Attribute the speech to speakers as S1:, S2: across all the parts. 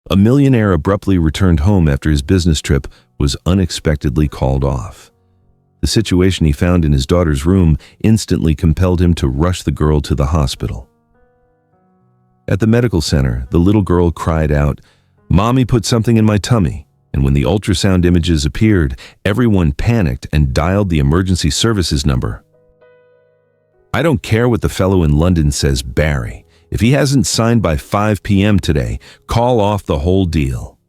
S1: A millionaire abruptly returned home after his business trip was unexpectedly called off. The situation he found in his daughter's room instantly compelled him to rush the girl to the hospital. At the medical center, the little girl cried out, "Mommy put something in my tummy," and when the ultrasound images appeared, everyone panicked and dialed the emergency services number. "I don't care what the fellow in London says, Barry. If he hasn't signed by 5 p.m. today, call off the whole deal."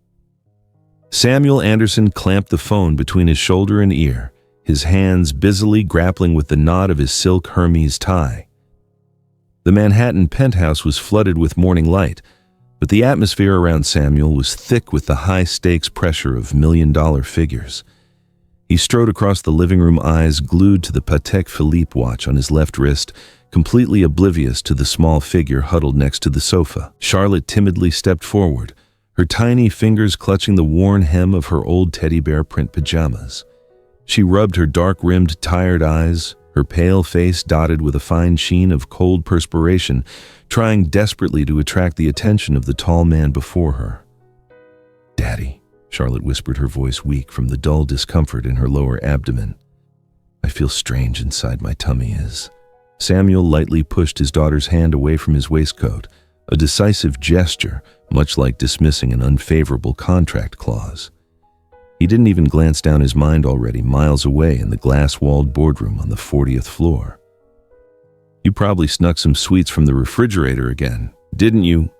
S1: Samuel Anderson clamped the phone between his shoulder and ear, his hands busily grappling with the knot of his silk Hermes tie. The Manhattan penthouse was flooded with morning light, but the atmosphere around Samuel was thick with the high-stakes pressure of million-dollar figures. He strode across the living room, eyes glued to the Patek Philippe watch on his left wrist, completely oblivious to the small figure huddled next to the sofa. Charlotte timidly stepped forward, her tiny fingers clutching the worn hem of her old teddy bear print pajamas. She rubbed her dark-rimmed, tired eyes, her pale face dotted with a fine sheen of cold perspiration, trying desperately to attract the attention of the tall man before her. "Daddy," Charlotte whispered, her voice weak from the dull discomfort in her lower abdomen. "I feel strange inside my tummy." Samuel lightly pushed his daughter's hand away from his waistcoat, a decisive gesture, much like dismissing an unfavorable contract clause. He didn't even glance down, his mind already miles away in the glass-walled boardroom on the 40th floor. "You probably snuck some sweets from the refrigerator again, didn't you?"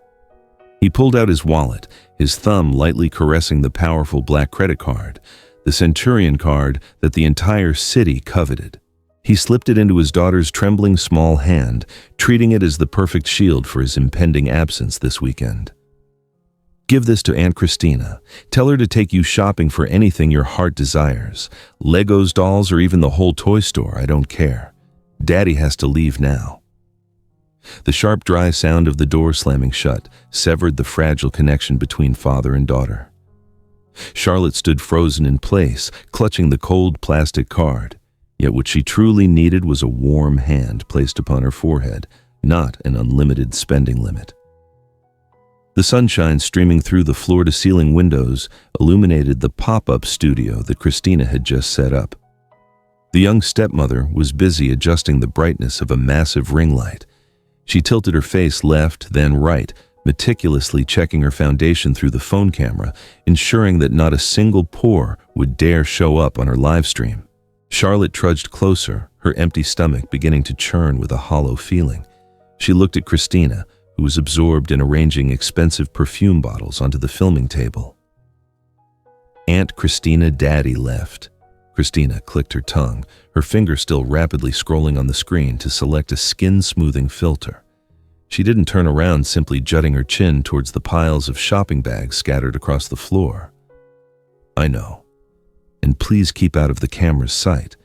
S1: He pulled out his wallet, his thumb lightly caressing the powerful black credit card, the Centurion card that the entire city coveted. He slipped it into his daughter's trembling small hand, treating it as the perfect shield for his impending absence this weekend. "Give this to Aunt Christina. Tell her to take you shopping for anything your heart desires. Legos, dolls, or even the whole toy store, I don't care. Daddy has to leave now." The sharp, dry sound of the door slamming shut severed the fragile connection between father and daughter. Charlotte stood frozen in place, clutching the cold plastic card. Yet what she truly needed was a warm hand placed upon her forehead, not an unlimited spending limit. The sunshine streaming through the floor-to-ceiling windows illuminated the pop-up studio that Christina had just set up. The young stepmother was busy adjusting the brightness of a massive ring light. She tilted her face left, then right, meticulously checking her foundation through the phone camera, ensuring that not a single pore would dare show up on her live stream. Charlotte trudged closer, her empty stomach beginning to churn with a hollow feeling. She looked at Christina, who was absorbed in arranging expensive perfume bottles onto the filming table. "Aunt Christina, Daddy left." Christina clicked her tongue, her finger still rapidly scrolling on the screen to select a skin-smoothing filter. She didn't turn around, simply jutting her chin towards the piles of shopping bags scattered across the floor. "I know. And please keep out of the camera's sight.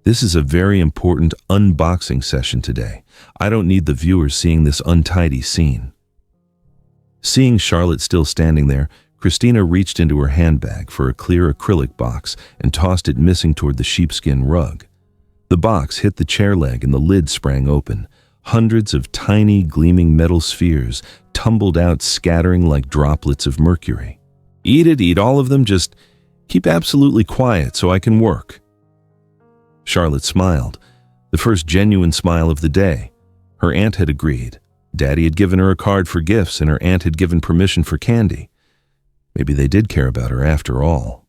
S1: This is a very important unboxing session today. I don't need the viewers seeing this untidy scene." Seeing Charlotte still standing there, Christina reached into her handbag for a clear acrylic box and tossed it missing toward the sheepskin rug. The box hit the chair leg and the lid sprang open. Hundreds of tiny, gleaming metal spheres tumbled out, scattering like droplets of mercury. "Eat it, eat all of them, just keep absolutely quiet so I can work." Charlotte smiled, the first genuine smile of the day. Her aunt had agreed. Daddy had given her a card for gifts, and her aunt had given permission for candy. Maybe they did care about her after all.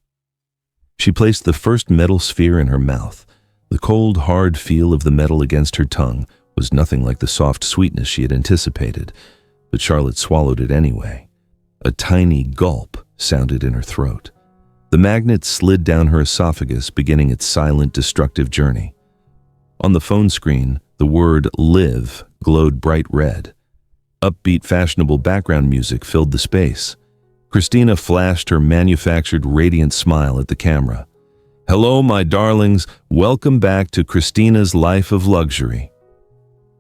S1: She placed the first metal sphere in her mouth. The cold, hard feel of the metal against her tongue was nothing like the soft sweetness she had anticipated, but Charlotte swallowed it anyway. A tiny gulp sounded in her throat. The magnet slid down her esophagus, beginning its silent, destructive journey. On the phone screen, the word "live" glowed bright red. Upbeat, fashionable background music filled the space. Christina flashed her manufactured, radiant smile at the camera. "Hello, my darlings. Welcome back to Christina's life of luxury."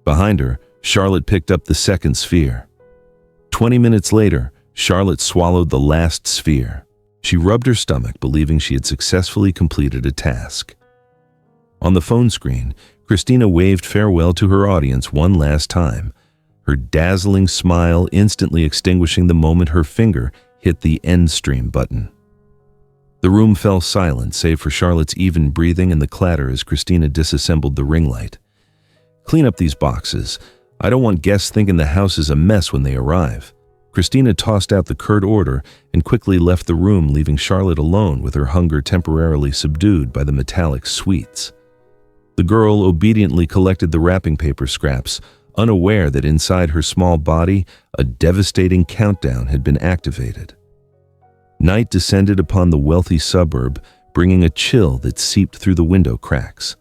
S1: Behind her, Charlotte picked up the second sphere. 20 minutes later, Charlotte swallowed the last sphere. She rubbed her stomach, believing she had successfully completed a task. On the phone screen, Christina waved farewell to her audience one last time, her dazzling smile instantly extinguishing the moment her finger hit the end stream button. The room fell silent, save for Charlotte's even breathing and the clatter as Christina disassembled the ring light. "Clean up these boxes. I don't want guests thinking the house is a mess when they arrive." Christina tossed out the curt order and quickly left the room, leaving Charlotte alone with her hunger temporarily subdued by the metallic sweets. The girl obediently collected the wrapping paper scraps, unaware that inside her small body a devastating countdown had been activated. Night descended upon the wealthy suburb, bringing a chill that seeped through the window cracks.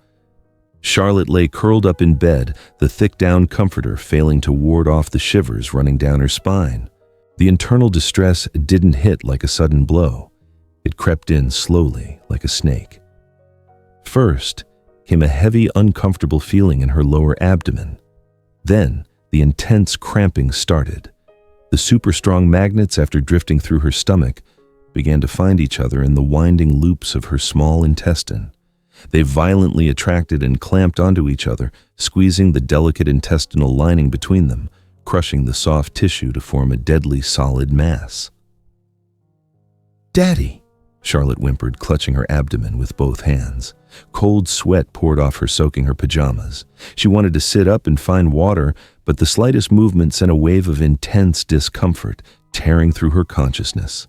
S1: Charlotte lay curled up in bed, the thick down comforter failing to ward off the shivers running down her spine. The internal distress didn't hit like a sudden blow. It crept in slowly, like a snake. First came a heavy, uncomfortable feeling in her lower abdomen. Then, the intense cramping started. The super-strong magnets, after drifting through her stomach, began to find each other in the winding loops of her small intestine. They violently attracted and clamped onto each other, squeezing the delicate intestinal lining between them, crushing the soft tissue to form a deadly solid mass. "Daddy," Charlotte whimpered, clutching her abdomen with both hands. Cold sweat poured off her, soaking her pajamas. She wanted to sit up and find water, but the slightest movement sent a wave of intense discomfort tearing through her consciousness.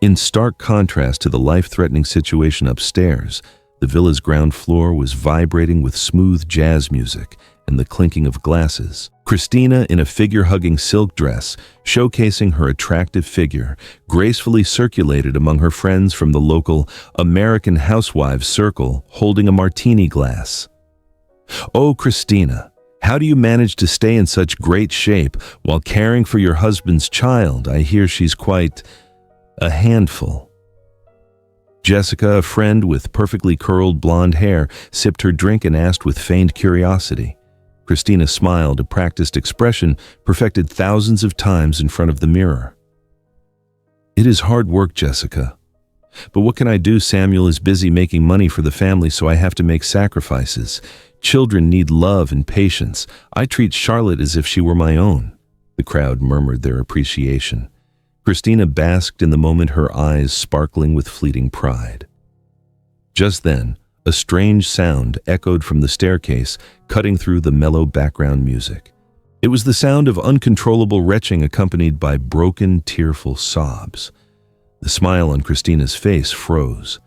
S1: In stark contrast to the life-threatening situation upstairs, the villa's ground floor was vibrating with smooth jazz music and the clinking of glasses. Christina, in a figure-hugging silk dress, showcasing her attractive figure, gracefully circulated among her friends from the local American housewives circle, holding a martini glass. "Oh, Christina, how do you manage to stay in such great shape while caring for your husband's child? I hear she's quite a handful." Jessica, a friend with perfectly curled blonde hair, sipped her drink and asked with feigned curiosity. Christina smiled, a practiced expression perfected thousands of times in front of the mirror. "It is hard work, Jessica. But what can I do? Samuel is busy making money for the family, so I have to make sacrifices. Children need love and patience. I treat Charlotte as if she were my own." The crowd murmured their appreciation. Christina basked in the moment, her eyes sparkling with fleeting pride. Just then, a strange sound echoed from the staircase, cutting through the mellow background music. It was the sound of uncontrollable retching accompanied by broken, tearful sobs. The smile on Christina's face froze.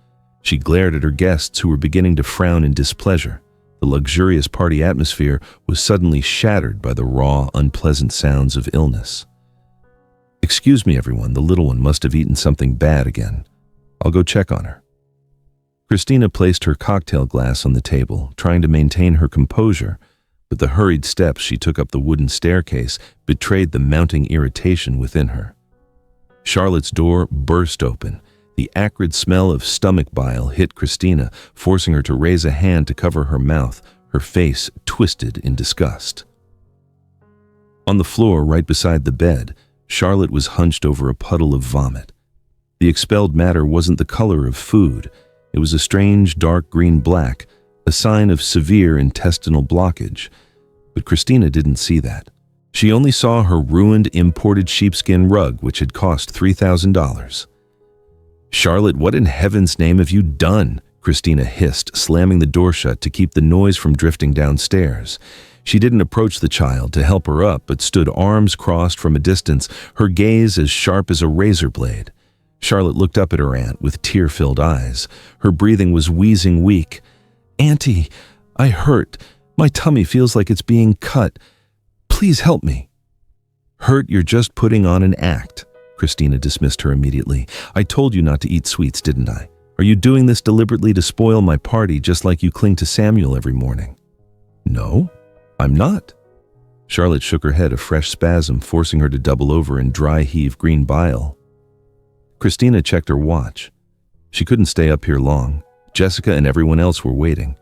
S1: She glared at her guests, who were beginning to frown in displeasure. The luxurious party atmosphere was suddenly shattered by the raw, unpleasant sounds of illness. "Excuse me, everyone, the little one must have eaten something bad again. I'll go check on her." Christina placed her cocktail glass on the table, trying to maintain her composure, but the hurried steps she took up the wooden staircase betrayed the mounting irritation within her. Charlotte's door burst open. The acrid smell of stomach bile hit Christina, forcing her to raise a hand to cover her mouth, her face twisted in disgust. On the floor right beside the bed, Charlotte was hunched over a puddle of vomit. The expelled matter wasn't the color of food. It was a strange dark green-black, a sign of severe intestinal blockage. But Christina didn't see that. She only saw her ruined imported sheepskin rug, which had cost $3,000. "Charlotte, what in heaven's name have you done?" Christina hissed, slamming the door shut to keep the noise from drifting downstairs. She didn't approach the child to help her up, but stood arms crossed from a distance, her gaze as sharp as a razor blade. Charlotte looked up at her aunt with tear-filled eyes. Her breathing was wheezing weak. "Auntie, I hurt. My tummy feels like it's being cut. Please help me." "Hurt? You're just putting on an act." Christina dismissed her immediately. "I told you not to eat sweets, didn't I? Are you doing this deliberately to spoil my party, just like you cling to Samuel every morning?" "No, I'm not." Charlotte shook her head, a fresh spasm forcing her to double over and dry heave green bile. Christina checked her watch. She couldn't stay up here long. Jessica and everyone else were waiting.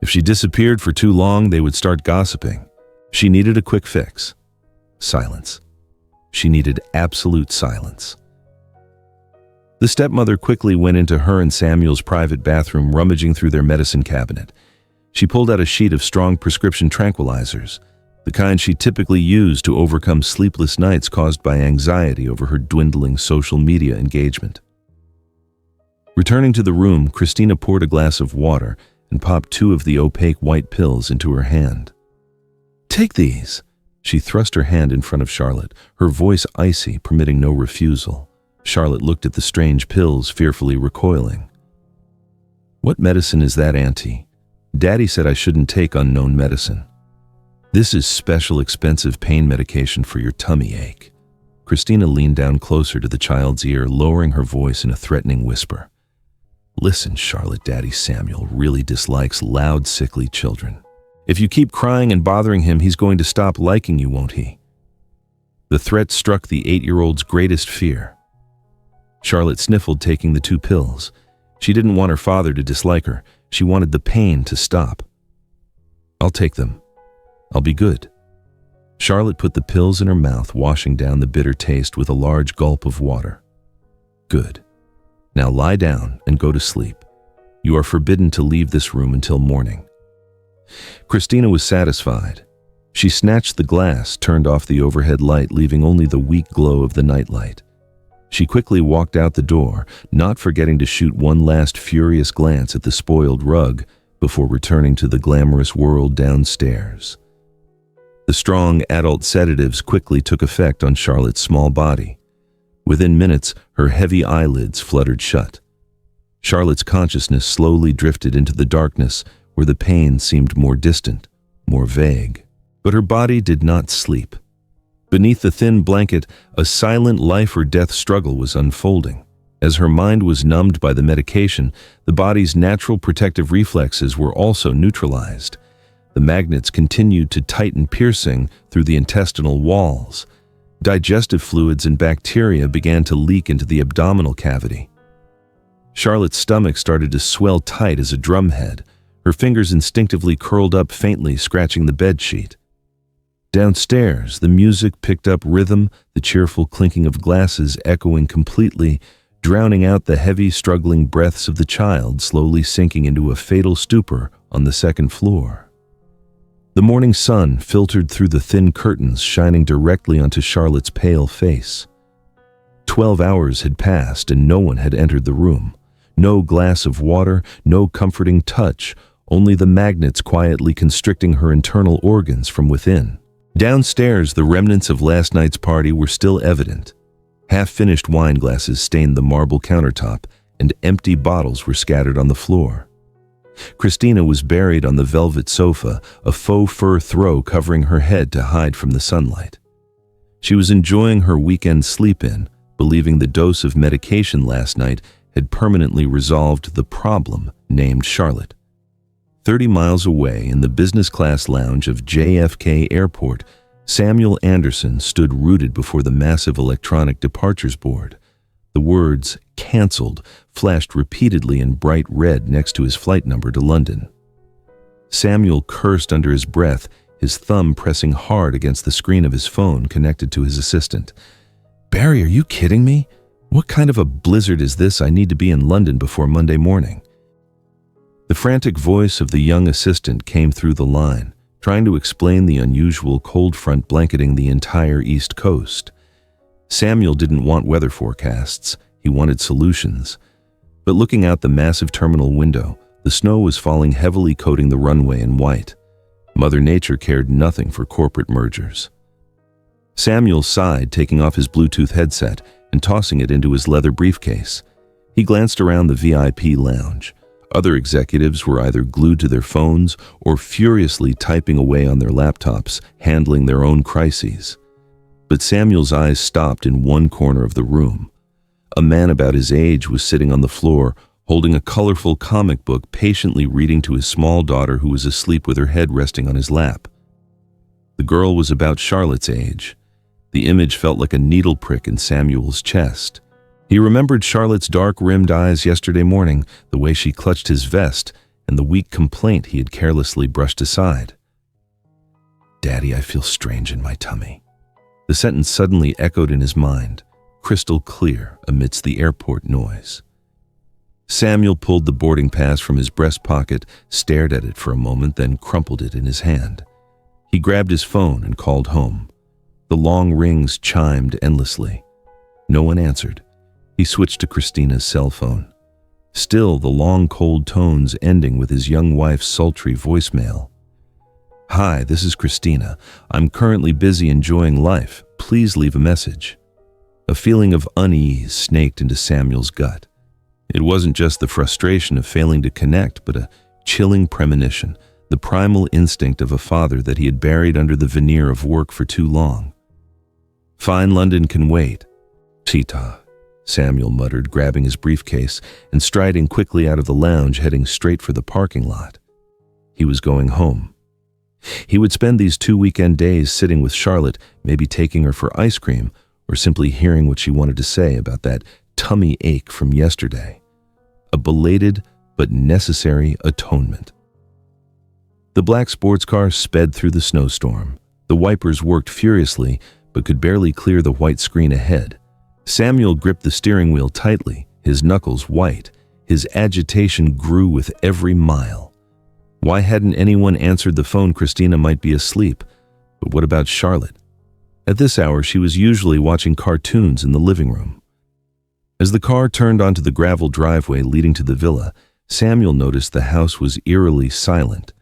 S1: If she disappeared for too long, they would start gossiping. She needed a quick fix. Silence. She needed absolute silence. The stepmother quickly went into her and Samuel's private bathroom, rummaging through their medicine cabinet. She pulled out a sheet of strong prescription tranquilizers. the kind she typically used to overcome sleepless nights caused by anxiety over her dwindling social media engagement. Returning to the room, Christina poured a glass of water and popped 2 of the opaque white pills into her hand. "Take these." She thrust her hand in front of Charlotte, her voice icy, permitting no refusal. Charlotte looked at the strange pills, fearfully recoiling. "What medicine is that, Auntie? Daddy said I shouldn't take unknown medicine." "This is special expensive pain medication for your tummy ache." Christina leaned down closer to the child's ear, lowering her voice in a threatening whisper. "Listen, Charlotte, Daddy Samuel really dislikes loud, sickly children. If you keep crying and bothering him, he's going to stop liking you, won't he?" The threat struck the 8-year-old's greatest fear. Charlotte sniffled, taking the 2 pills. She didn't want her father to dislike her. She wanted the pain to stop. "I'll take them. I'll be good." Charlotte put the pills in her mouth, washing down the bitter taste with a large gulp of water. "Good. Now lie down and go to sleep. You are forbidden to leave this room until morning." Christina was satisfied. She snatched the glass, turned off the overhead light, leaving only the weak glow of the nightlight. She quickly walked out the door, not forgetting to shoot one last furious glance at the spoiled rug before returning to the glamorous world downstairs. The strong adult sedatives quickly took effect on Charlotte's small body. Within minutes, her heavy eyelids fluttered shut. Charlotte's consciousness slowly drifted into the darkness, where the pain seemed more distant, more vague. But her body did not sleep. Beneath the thin blanket, a silent life-or-death struggle was unfolding. As her mind was numbed by the medication, the body's natural protective reflexes were also neutralized. The magnets continued to tighten, piercing through the intestinal walls. Digestive fluids and bacteria began to leak into the abdominal cavity. Charlotte's stomach started to swell tight as a drumhead. Her fingers instinctively curled up, faintly scratching the bedsheet. Downstairs, the music picked up rhythm, the cheerful clinking of glasses echoing completely, drowning out the heavy, struggling breaths of the child slowly sinking into a fatal stupor on the second floor. The morning sun filtered through the thin curtains, shining directly onto Charlotte's pale face. 12 hours had passed and no one had entered the room. No glass of water, no comforting touch, only the magnets quietly constricting her internal organs from within. Downstairs, the remnants of last night's party were still evident. Half-finished wine glasses stained the marble countertop, and empty bottles were scattered on the floor. Christina was buried on the velvet sofa, a faux fur throw covering her head to hide from the sunlight. She was enjoying her weekend sleep-in, believing the dose of medication last night had permanently resolved the problem named Charlotte. 30 miles away in the business-class lounge of JFK Airport, Samuel Anderson stood rooted before the massive electronic departures board. The words "canceled" flashed repeatedly in bright red next to his flight number to London. Samuel cursed under his breath, his thumb pressing hard against the screen of his phone connected to his assistant. "Barry, are you kidding me? What kind of a blizzard is this? I need to be in London before Monday morning." The frantic voice of the young assistant came through the line, trying to explain the unusual cold front blanketing the entire East Coast. Samuel didn't want weather forecasts, he wanted solutions. But looking out the massive terminal window, the snow was falling heavily, coating the runway in white. Mother Nature cared nothing for corporate mergers. Samuel sighed, taking off his Bluetooth headset and tossing it into his leather briefcase. He glanced around the VIP lounge. Other executives were either glued to their phones or furiously typing away on their laptops, handling their own crises. But Samuel's eyes stopped in one corner of the room. A man about his age was sitting on the floor, holding a colorful comic book, patiently reading to his small daughter who was asleep with her head resting on his lap. The girl was about Charlotte's age. The image felt like a needle prick in Samuel's chest. He remembered Charlotte's dark-rimmed eyes yesterday morning, the way she clutched his vest, and the weak complaint he had carelessly brushed aside. "Daddy, I feel strange in my tummy." The sentence suddenly echoed in his mind, crystal clear amidst the airport noise. Samuel pulled the boarding pass from his breast pocket, stared at it for a moment, then crumpled it in his hand. He grabbed his phone and called home. The long rings chimed endlessly. No one answered. He switched to Christina's cell phone. Still the long, cold tones ending with his young wife's sultry voicemail. "Hi, this is Christina. I'm currently busy enjoying life. Please leave a message." A feeling of unease snaked into Samuel's gut. It wasn't just the frustration of failing to connect, but a chilling premonition, the primal instinct of a father that he had buried under the veneer of work for too long. "Fine, London can wait." "Tita," Samuel muttered, grabbing his briefcase and striding quickly out of the lounge, heading straight for the parking lot. He was going home. He would spend these 2 weekend days sitting with Charlotte, maybe taking her for ice cream, or simply hearing what she wanted to say about that tummy ache from yesterday. A belated but necessary atonement. The black sports car sped through the snowstorm. The wipers worked furiously, but could barely clear the white screen ahead. Samuel gripped the steering wheel tightly, his knuckles white. His agitation grew with every mile. Why hadn't anyone answered the phone? Christina might be asleep, but what about Charlotte? At this hour, she was usually watching cartoons in the living room. As the car turned onto the gravel driveway leading to the villa, Samuel noticed the house was eerily silent.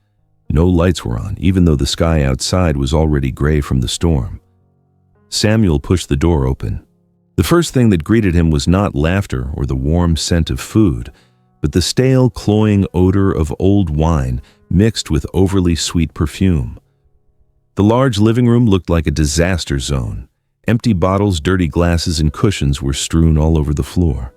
S1: No lights were on, even though the sky outside was already gray from the storm. Samuel pushed the door open. The first thing that greeted him was not laughter or the warm scent of food, but the stale, cloying odor of old wine mixed with overly sweet perfume. The large living room looked like a disaster zone. Empty bottles, dirty glasses, and cushions were strewn all over the floor.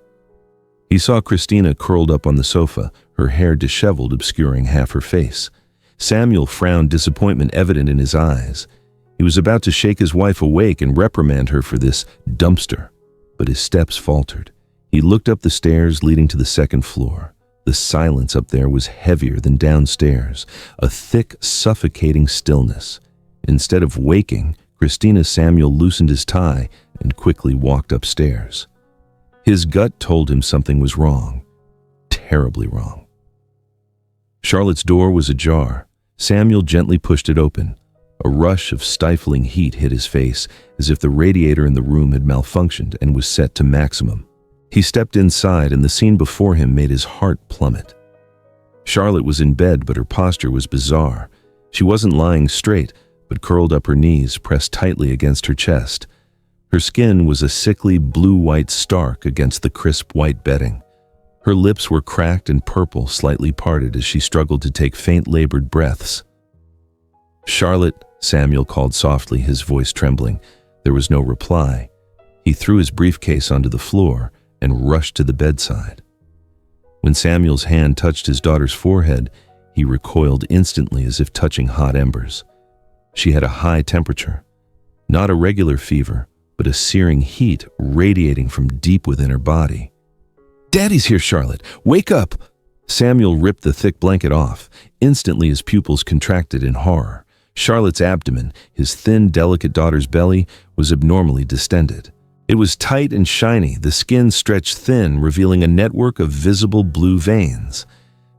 S1: He saw Christina curled up on the sofa, her hair disheveled, obscuring half her face. Samuel frowned, disappointment evident in his eyes. He was about to shake his wife awake and reprimand her for this dumpster, but his steps faltered. He looked up the stairs leading to the second floor. The silence up there was heavier than downstairs, a thick, suffocating stillness. Instead of waking, Samuel loosened his tie and quickly walked upstairs. His gut told him something was wrong, terribly wrong. Charlotte's door was ajar. Samuel gently pushed it open. A rush of stifling heat hit his face, as if the radiator in the room had malfunctioned and was set to maximum. He stepped inside, and the scene before him made his heart plummet. Charlotte was in bed, but her posture was bizarre. She wasn't lying straight, but curled up her knees, pressed tightly against her chest. Her skin was a sickly blue-white stark against the crisp white bedding. Her lips were cracked and purple, slightly parted as she struggled to take faint, labored breaths. "Charlotte," Samuel called softly, his voice trembling. There was no reply. He threw his briefcase onto the floor and rushed to the bedside. When Samuel's hand touched his daughter's forehead, he recoiled instantly as if touching hot embers. She had a high temperature, not a regular fever, but a searing heat radiating from deep within her body. "Daddy's here, Charlotte! Wake up!" Samuel ripped the thick blanket off. Instantly his pupils contracted in horror. Charlotte's abdomen, his thin, delicate daughter's belly, was abnormally distended. It was tight and shiny, the skin stretched thin, revealing a network of visible blue veins.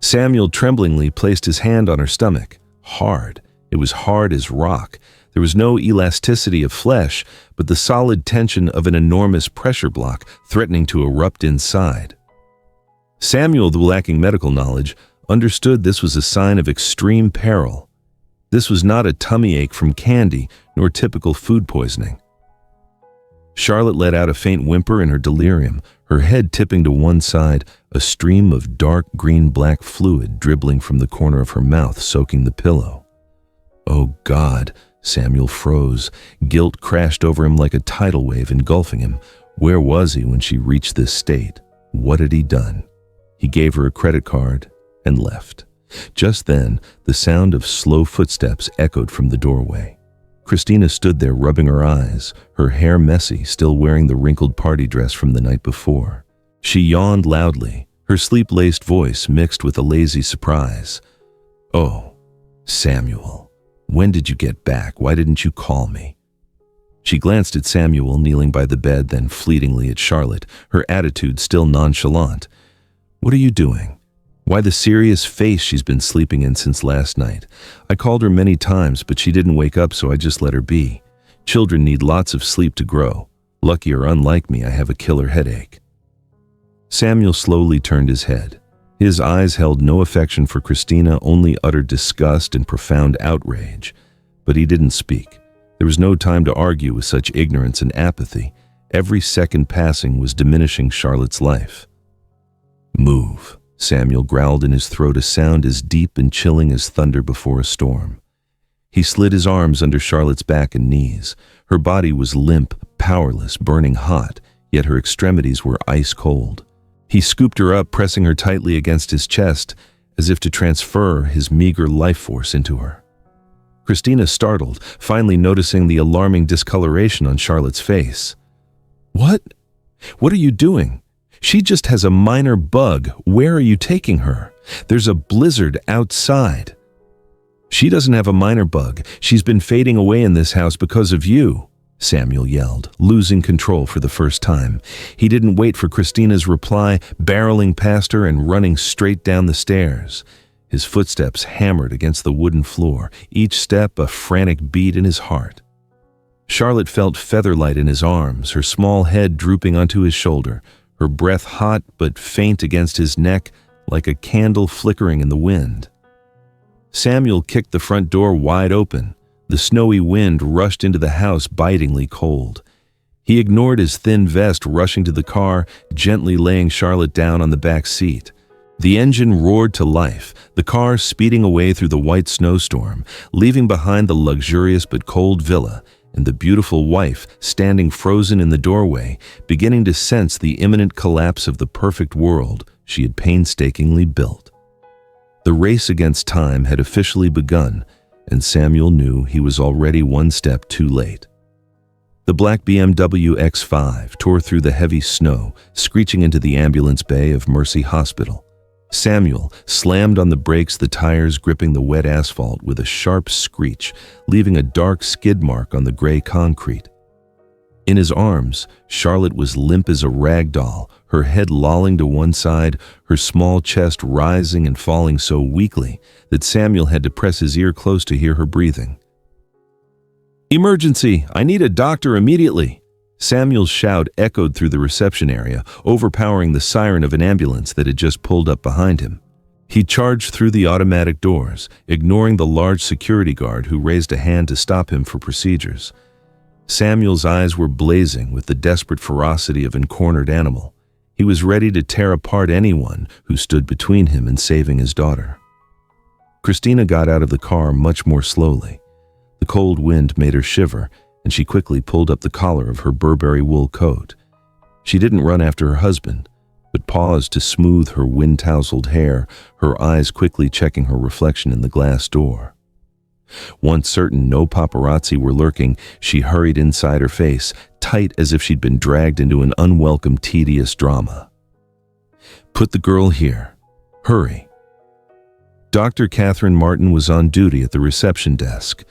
S1: Samuel tremblingly placed his hand on her stomach. Hard. It was hard as rock. There was no elasticity of flesh, but the solid tension of an enormous pressure block threatening to erupt inside. Samuel, though lacking medical knowledge, understood this was a sign of extreme peril. This was not a tummy ache from candy, nor typical food poisoning. Charlotte let out a faint whimper in her delirium, her head tipping to one side, a stream of dark green-black fluid dribbling from the corner of her mouth, soaking the pillow. Oh God, Samuel froze. Guilt crashed over him like a tidal wave, engulfing him. Where was he when she reached this state? What had he done? He gave her a credit card and left. Just then, the sound of slow footsteps echoed from the doorway. Christina stood there rubbing her eyes, her hair messy, still wearing the wrinkled party dress from the night before. She yawned loudly, her sleep-laced voice mixed with a lazy surprise. "Oh, Samuel, when did you get back? Why didn't you call me?" She glanced at Samuel kneeling by the bed, then fleetingly at Charlotte, her attitude still nonchalant. "What are you doing?" Why the serious face she's been sleeping in since last night? I called her many times, but she didn't wake up, so I just let her be. Children need lots of sleep to grow. Lucky or unlike me, I have a killer headache. Samuel slowly turned his head. His eyes held no affection for Christina, only utter disgust and profound outrage. But he didn't speak. There was no time to argue with such ignorance and apathy. Every second passing was diminishing Charlotte's life. "Move," Samuel growled in his throat, a sound as deep and chilling as thunder before a storm. He slid his arms under Charlotte's back and knees. Her body was limp, powerless, burning hot, yet her extremities were ice cold. He scooped her up, pressing her tightly against his chest, as if to transfer his meager life force into her. Christina startled, finally noticing the alarming discoloration on Charlotte's face. What? What are you doing? She just has a minor bug. Where are you taking her? There's a blizzard outside." "She doesn't have a minor bug. She's been fading away in this house because of you," Samuel yelled, losing control for the first time. He didn't wait for Christina's reply, barreling past her and running straight down the stairs. His footsteps hammered against the wooden floor, each step a frantic beat in his heart. Charlotte felt featherlight in his arms, her small head drooping onto his shoulder, her breath hot but faint against his neck, like a candle flickering in the wind. Samuel kicked the front door wide open. The snowy wind rushed into the house, bitingly cold. He ignored his thin vest, rushing to the car, gently laying Charlotte down on the back seat. The engine roared to life, the car speeding away through the white snowstorm, leaving behind the luxurious but cold villa, and the beautiful wife standing frozen in the doorway, beginning to sense the imminent collapse of the perfect world she had painstakingly built. The race against time had officially begun, and Samuel knew he was already one step too late. The black BMW X5 tore through the heavy snow, screeching into the ambulance bay of Mercy Hospital. Samuel slammed on the brakes, the tires gripping the wet asphalt with a sharp screech, leaving a dark skid mark on the gray concrete. In his arms, Charlotte was limp as a rag doll, her head lolling to one side, her small chest rising and falling so weakly that Samuel had to press his ear close to hear her breathing. "Emergency! I need a doctor immediately!" Samuel's shout echoed through the reception area, overpowering the siren of an ambulance that had just pulled up behind him. He charged through the automatic doors, ignoring the large security guard who raised a hand to stop him for procedures. Samuel's eyes were blazing with the desperate ferocity of an cornered animal. He was ready to tear apart anyone who stood between him and saving his daughter. Christina got out of the car much more slowly. The cold wind made her shiver, and she quickly pulled up the collar of her Burberry wool coat. She didn't run after her husband, but paused to smooth her wind-tousled hair, her eyes quickly checking her reflection in the glass door. Once certain no paparazzi were lurking, she hurried inside her face, tight as if she'd been dragged into an unwelcome, tedious drama. "Put the girl here. Hurry." Dr. Catherine Martin was on duty at the reception desk.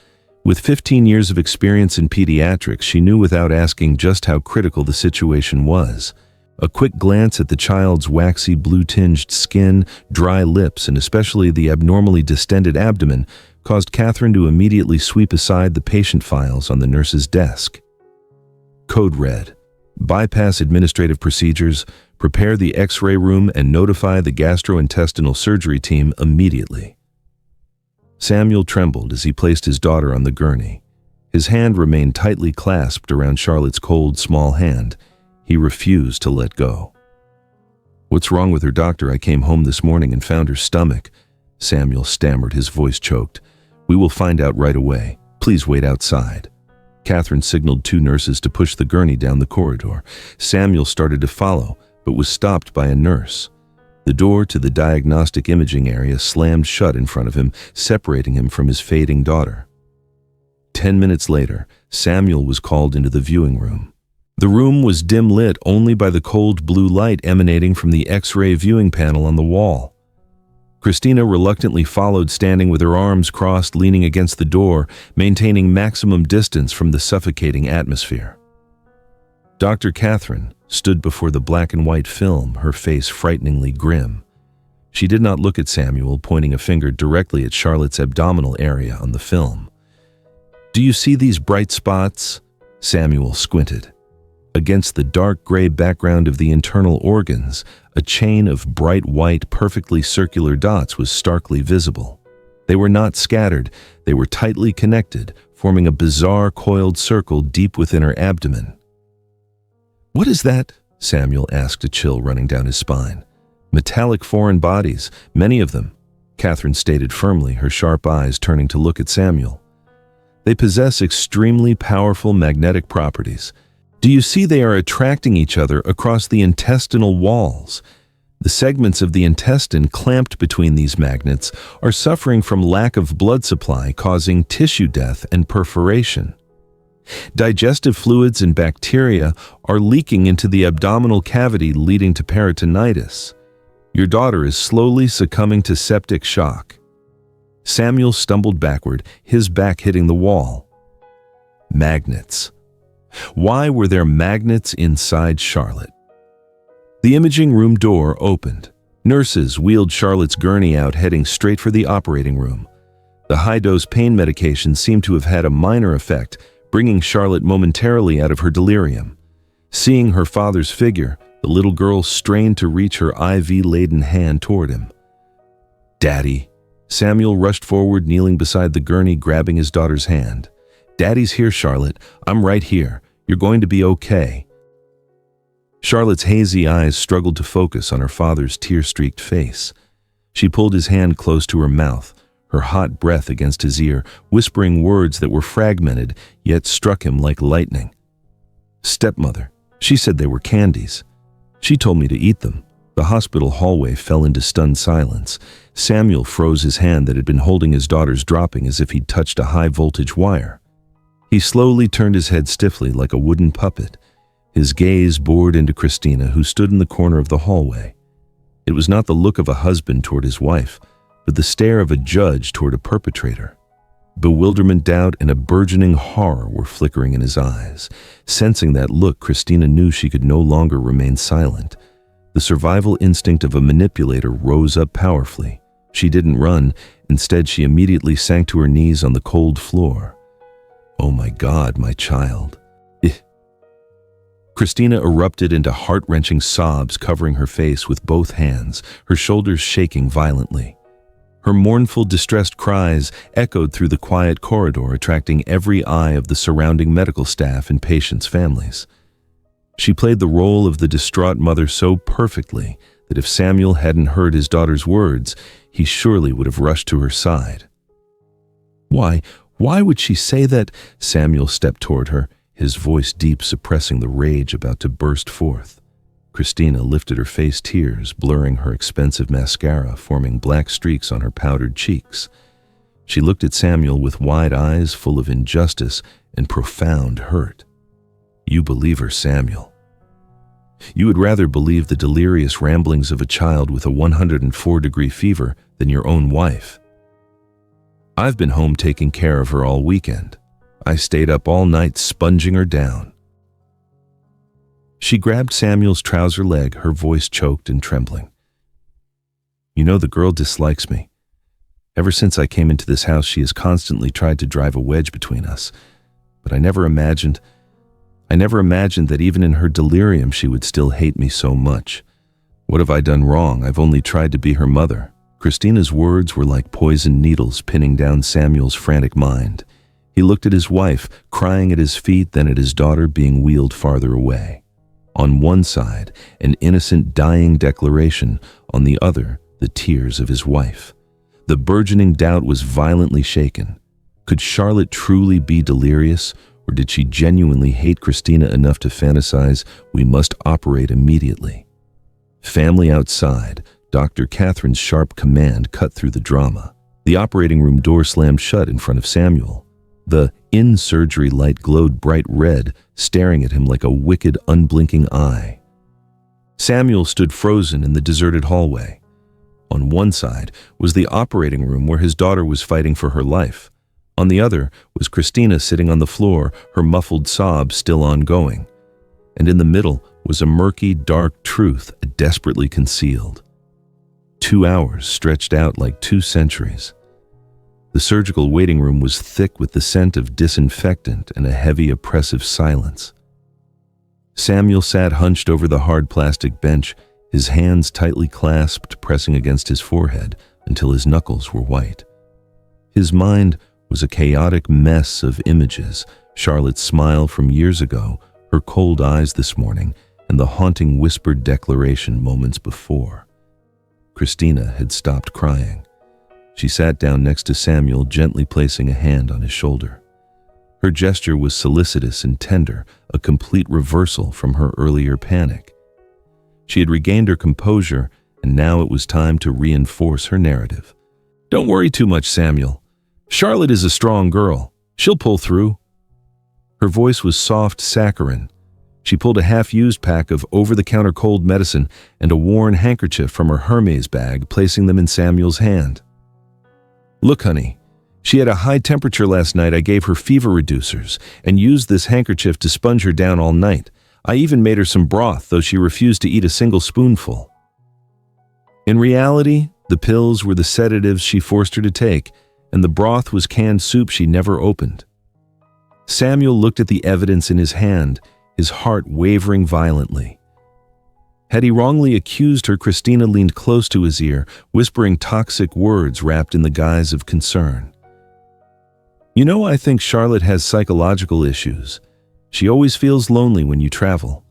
S1: With 15 years of experience in pediatrics, she knew without asking just how critical the situation was. A quick glance at the child's waxy blue-tinged skin, dry lips, and especially the abnormally distended abdomen caused Catherine to immediately sweep aside the patient files on the nurse's desk. Code red: bypass administrative procedures, prepare the X-ray room, and notify the gastrointestinal surgery team immediately. Samuel trembled as he placed his daughter on the gurney. His hand remained tightly clasped around Charlotte's cold, small hand. He refused to let go. "What's wrong with her, doctor? I came home this morning and found her stomach." Samuel stammered, his voice choked. "We will find out right away. Please wait outside." Catherine signaled two nurses to push the gurney down the corridor. Samuel started to follow, but was stopped by a nurse. The door to the diagnostic imaging area slammed shut in front of him, separating him from his fading daughter. 10 minutes later, Samuel was called into the viewing room. The room was dim lit only by the cold blue light emanating from the X-ray viewing panel on the wall. Christina reluctantly followed, standing with her arms crossed, leaning against the door, maintaining maximum distance from the suffocating atmosphere. Dr. Catherine stood before the black and white film, her face frighteningly grim. She did not look at Samuel, pointing a finger directly at Charlotte's abdominal area on the film. "Do you see these bright spots?" Samuel squinted. Against the dark gray background of the internal organs, a chain of bright white, perfectly circular dots was starkly visible. They were not scattered, they were tightly connected, forming a bizarre coiled circle deep within her abdomen. "What is that?" Samuel asked, a chill running down his spine. "Metallic foreign bodies, many of them," Catherine stated firmly, her sharp eyes turning to look at Samuel. "They possess extremely powerful magnetic properties. Do you see they are attracting each other across the intestinal walls? The segments of the intestine clamped between these magnets are suffering from lack of blood supply, causing tissue death and perforation. Digestive fluids and bacteria are leaking into the abdominal cavity, leading to peritonitis. Your daughter is slowly succumbing to septic shock." Samuel stumbled backward, his back hitting the wall. Magnets. Why were there magnets inside Charlotte? The imaging room door opened. Nurses wheeled Charlotte's gurney out, heading straight for the operating room. The high-dose pain medication seemed to have had a minor effect, bringing Charlotte momentarily out of her delirium. Seeing her father's figure, the little girl strained to reach her IV-laden hand toward him. "Daddy." Samuel rushed forward, kneeling beside the gurney, grabbing his daughter's hand. "Daddy's here, Charlotte. I'm right here. You're going to be okay." Charlotte's hazy eyes struggled to focus on her father's tear-streaked face. She pulled his hand close to her mouth, her hot breath against his ear, whispering words that were fragmented, yet struck him like lightning. "Stepmother, she said they were candies. She told me to eat them." The hospital hallway fell into stunned silence. Samuel froze his hand that had been holding his daughter's, dropping as if he'd touched a high-voltage wire. He slowly turned his head stiffly like a wooden puppet. His gaze bored into Christina, who stood in the corner of the hallway. It was not the look of a husband toward his wife, but the stare of a judge toward a perpetrator. Bewilderment, doubt, and a burgeoning horror were flickering in his eyes. Sensing that look, Christina knew she could no longer remain silent. The survival instinct of a manipulator rose up powerfully. She didn't run. Instead, she immediately sank to her knees on the cold floor. "Oh my God, my child." Christina erupted into heart-wrenching sobs, covering her face with both hands, her shoulders shaking violently. Her mournful, distressed cries echoed through the quiet corridor, attracting every eye of the surrounding medical staff and patients' families. She played the role of the distraught mother so perfectly that if Samuel hadn't heard his daughter's words, he surely would have rushed to her side. Why would she say that?" Samuel stepped toward her, his voice deep, suppressing the rage about to burst forth. Christina lifted her face, tears blurring her expensive mascara, forming black streaks on her powdered cheeks. She looked at Samuel with wide eyes full of injustice and profound hurt. "You believe her, Samuel. You would rather believe the delirious ramblings of a child with a 104-degree fever than your own wife. I've been home taking care of her all weekend. I stayed up all night sponging her down." She grabbed Samuel's trouser leg, her voice choked and trembling. "You know, the girl dislikes me. Ever since I came into this house, she has constantly tried to drive a wedge between us. But I never imagined that even in her delirium she would still hate me so much. What have I done wrong? I've only tried to be her mother." Christina's words were like poisoned needles pinning down Samuel's frantic mind. He looked at his wife, crying at his feet, then at his daughter being wheeled farther away. On one side, an innocent dying declaration, on the other, the tears of his wife. The burgeoning doubt was violently shaken. Could Charlotte truly be delirious, or did she genuinely hate Christina enough to fantasize, "We must operate immediately"? Family outside, Dr. Catherine's sharp command cut through the drama. The operating room door slammed shut in front of Samuel. The in-surgery light glowed bright red, staring at him like a wicked, unblinking eye. Samuel stood frozen in the deserted hallway. On one side was the operating room where his daughter was fighting for her life. On the other was Christina sitting on the floor, her muffled sobs still ongoing. And in the middle was a murky, dark truth, desperately concealed. 2 hours stretched out like 2 centuries. The surgical waiting room was thick with the scent of disinfectant and a heavy, oppressive silence. Samuel sat hunched over the hard plastic bench, his hands tightly clasped, pressing against his forehead until his knuckles were white. His mind was a chaotic mess of images: Charlotte's smile from years ago, her cold eyes this morning, and the haunting whispered declaration moments before. Christina had stopped crying. She sat down next to Samuel, gently placing a hand on his shoulder. Her gesture was solicitous and tender, a complete reversal from her earlier panic. She had regained her composure, and now it was time to reinforce her narrative. "Don't worry too much, Samuel. Charlotte is a strong girl. She'll pull through." Her voice was soft, saccharine. She pulled a half-used pack of over-the-counter cold medicine and a worn handkerchief from her Hermes bag, placing them in Samuel's hand. "Look, honey, she had a high temperature last night. I gave her fever reducers and used this handkerchief to sponge her down all night. I even made her some broth, though she refused to eat a single spoonful." In reality, the pills were the sedatives she forced her to take, and the broth was canned soup she never opened. Samuel looked at the evidence in his hand, his heart wavering violently. Had he wrongly accused her, Christina leaned close to his ear, whispering toxic words wrapped in the guise of concern. "You know, I think Charlotte has psychological issues. She always feels lonely when you travel.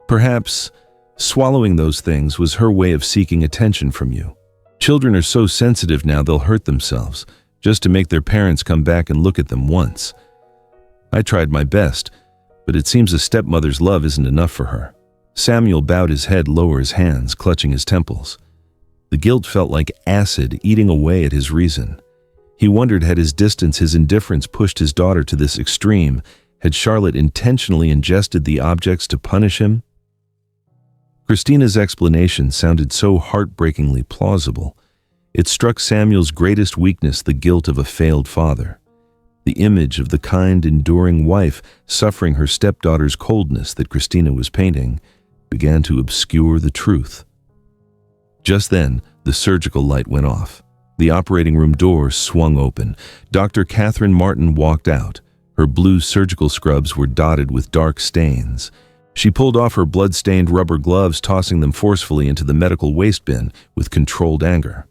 S1: Perhaps swallowing those things was her way of seeking attention from you. Children are so sensitive now they'll hurt themselves, just to make their parents come back and look at them once. I tried my best, but it seems a stepmother's love isn't enough for her." Samuel bowed his head lower, his hands clutching his temples. The guilt felt like acid eating away at his reason. He wondered, had his distance, his indifference pushed his daughter to this extreme? Had Charlotte intentionally ingested the objects to punish him? Christina's explanation sounded so heartbreakingly plausible. It struck Samuel's greatest weakness, the guilt of a failed father. The image of the kind, enduring wife suffering her stepdaughter's coldness that Christina was painting began to obscure the truth. Just then, the surgical light went off. The operating room door swung open. Dr. Catherine Martin walked out. Her blue surgical scrubs were dotted with dark stains. She pulled off her blood-stained rubber gloves, tossing them forcefully into the medical waste bin with controlled anger.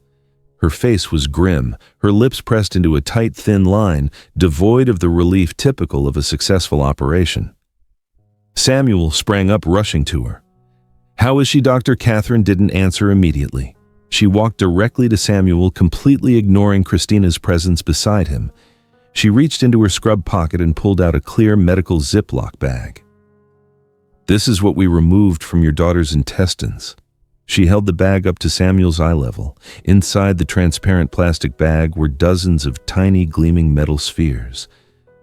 S1: Her face was grim, her lips pressed into a tight, thin line, devoid of the relief typical of a successful operation. Samuel sprang up, rushing to her. "How is she, Dr. Catherine?" didn't answer immediately. She walked directly to Samuel, completely ignoring Christina's presence beside him. She reached into her scrub pocket and pulled out a clear medical Ziploc bag. "This is what we removed from your daughter's intestines." She held the bag up to Samuel's eye level. Inside the transparent plastic bag were dozens of tiny, gleaming metal spheres.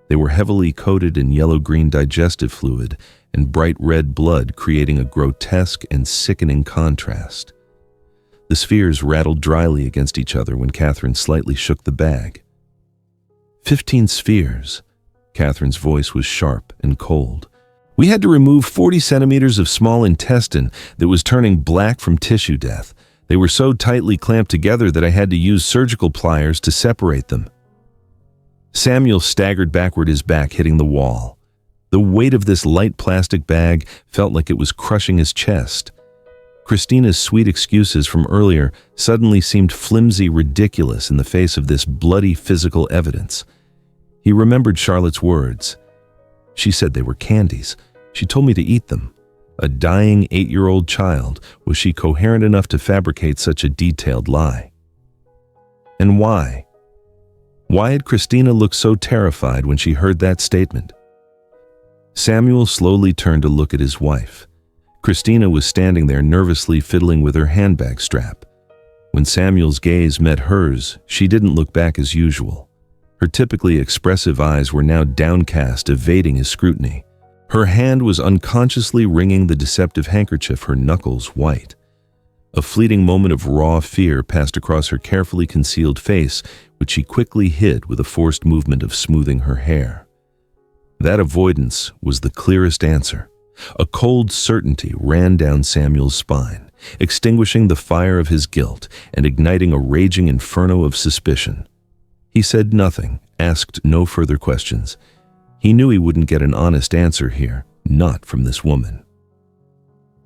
S1: They were heavily coated in yellow-green digestive fluid and bright red blood, creating a grotesque and sickening contrast. The spheres rattled dryly against each other when Catherine slightly shook the bag. 15 spheres. Catherine's voice was sharp and cold. "We had to remove 40 centimeters of small intestine that was turning black from tissue death. They were so tightly clamped together that I had to use surgical pliers to separate them." Samuel staggered backward, his back hitting the wall. The weight of this light plastic bag felt like it was crushing his chest. Christina's sweet excuses from earlier suddenly seemed flimsy, ridiculous in the face of this bloody physical evidence. He remembered Charlotte's words. She said they were candies. She told me to eat them. A dying 8-year-old child. Was she coherent enough to fabricate such a detailed lie? And why? Why had Christina looked so terrified when she heard that statement? Samuel slowly turned to look at his wife. Christina was standing there nervously fiddling with her handbag strap. When Samuel's gaze met hers, she didn't look back as usual. Her typically expressive eyes were now downcast, evading his scrutiny. Her hand was unconsciously wringing the deceptive handkerchief, her knuckles white. A fleeting moment of raw fear passed across her carefully concealed face, which she quickly hid with a forced movement of smoothing her hair. That avoidance was the clearest answer. A cold certainty ran down Samuel's spine. extinguishing the fire of his guilt and igniting a raging inferno of suspicion. He said nothing, asked no further questions. He knew he wouldn't get an honest answer here, not from this woman.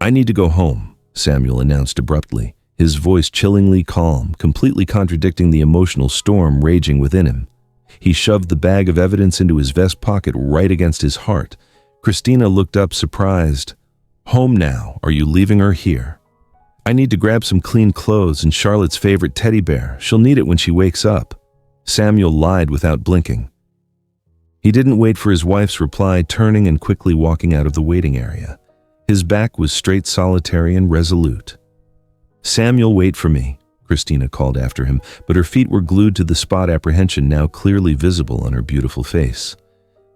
S1: "I need to go home," Samuel announced abruptly, his voice chillingly calm, completely contradicting the emotional storm raging within him. He shoved the bag of evidence into his vest pocket right against his heart. Christina looked up surprised. "Home now? Are you leaving her here?" "I need to grab some clean clothes and Charlotte's favorite teddy bear. She'll need it when she wakes up." Samuel lied without blinking. He didn't wait for his wife's reply, turning and quickly walking out of the waiting area. His back was straight, solitary, and resolute. "Samuel, wait for me," Christina called after him, but her feet were glued to the spot, apprehension now clearly visible on her beautiful face.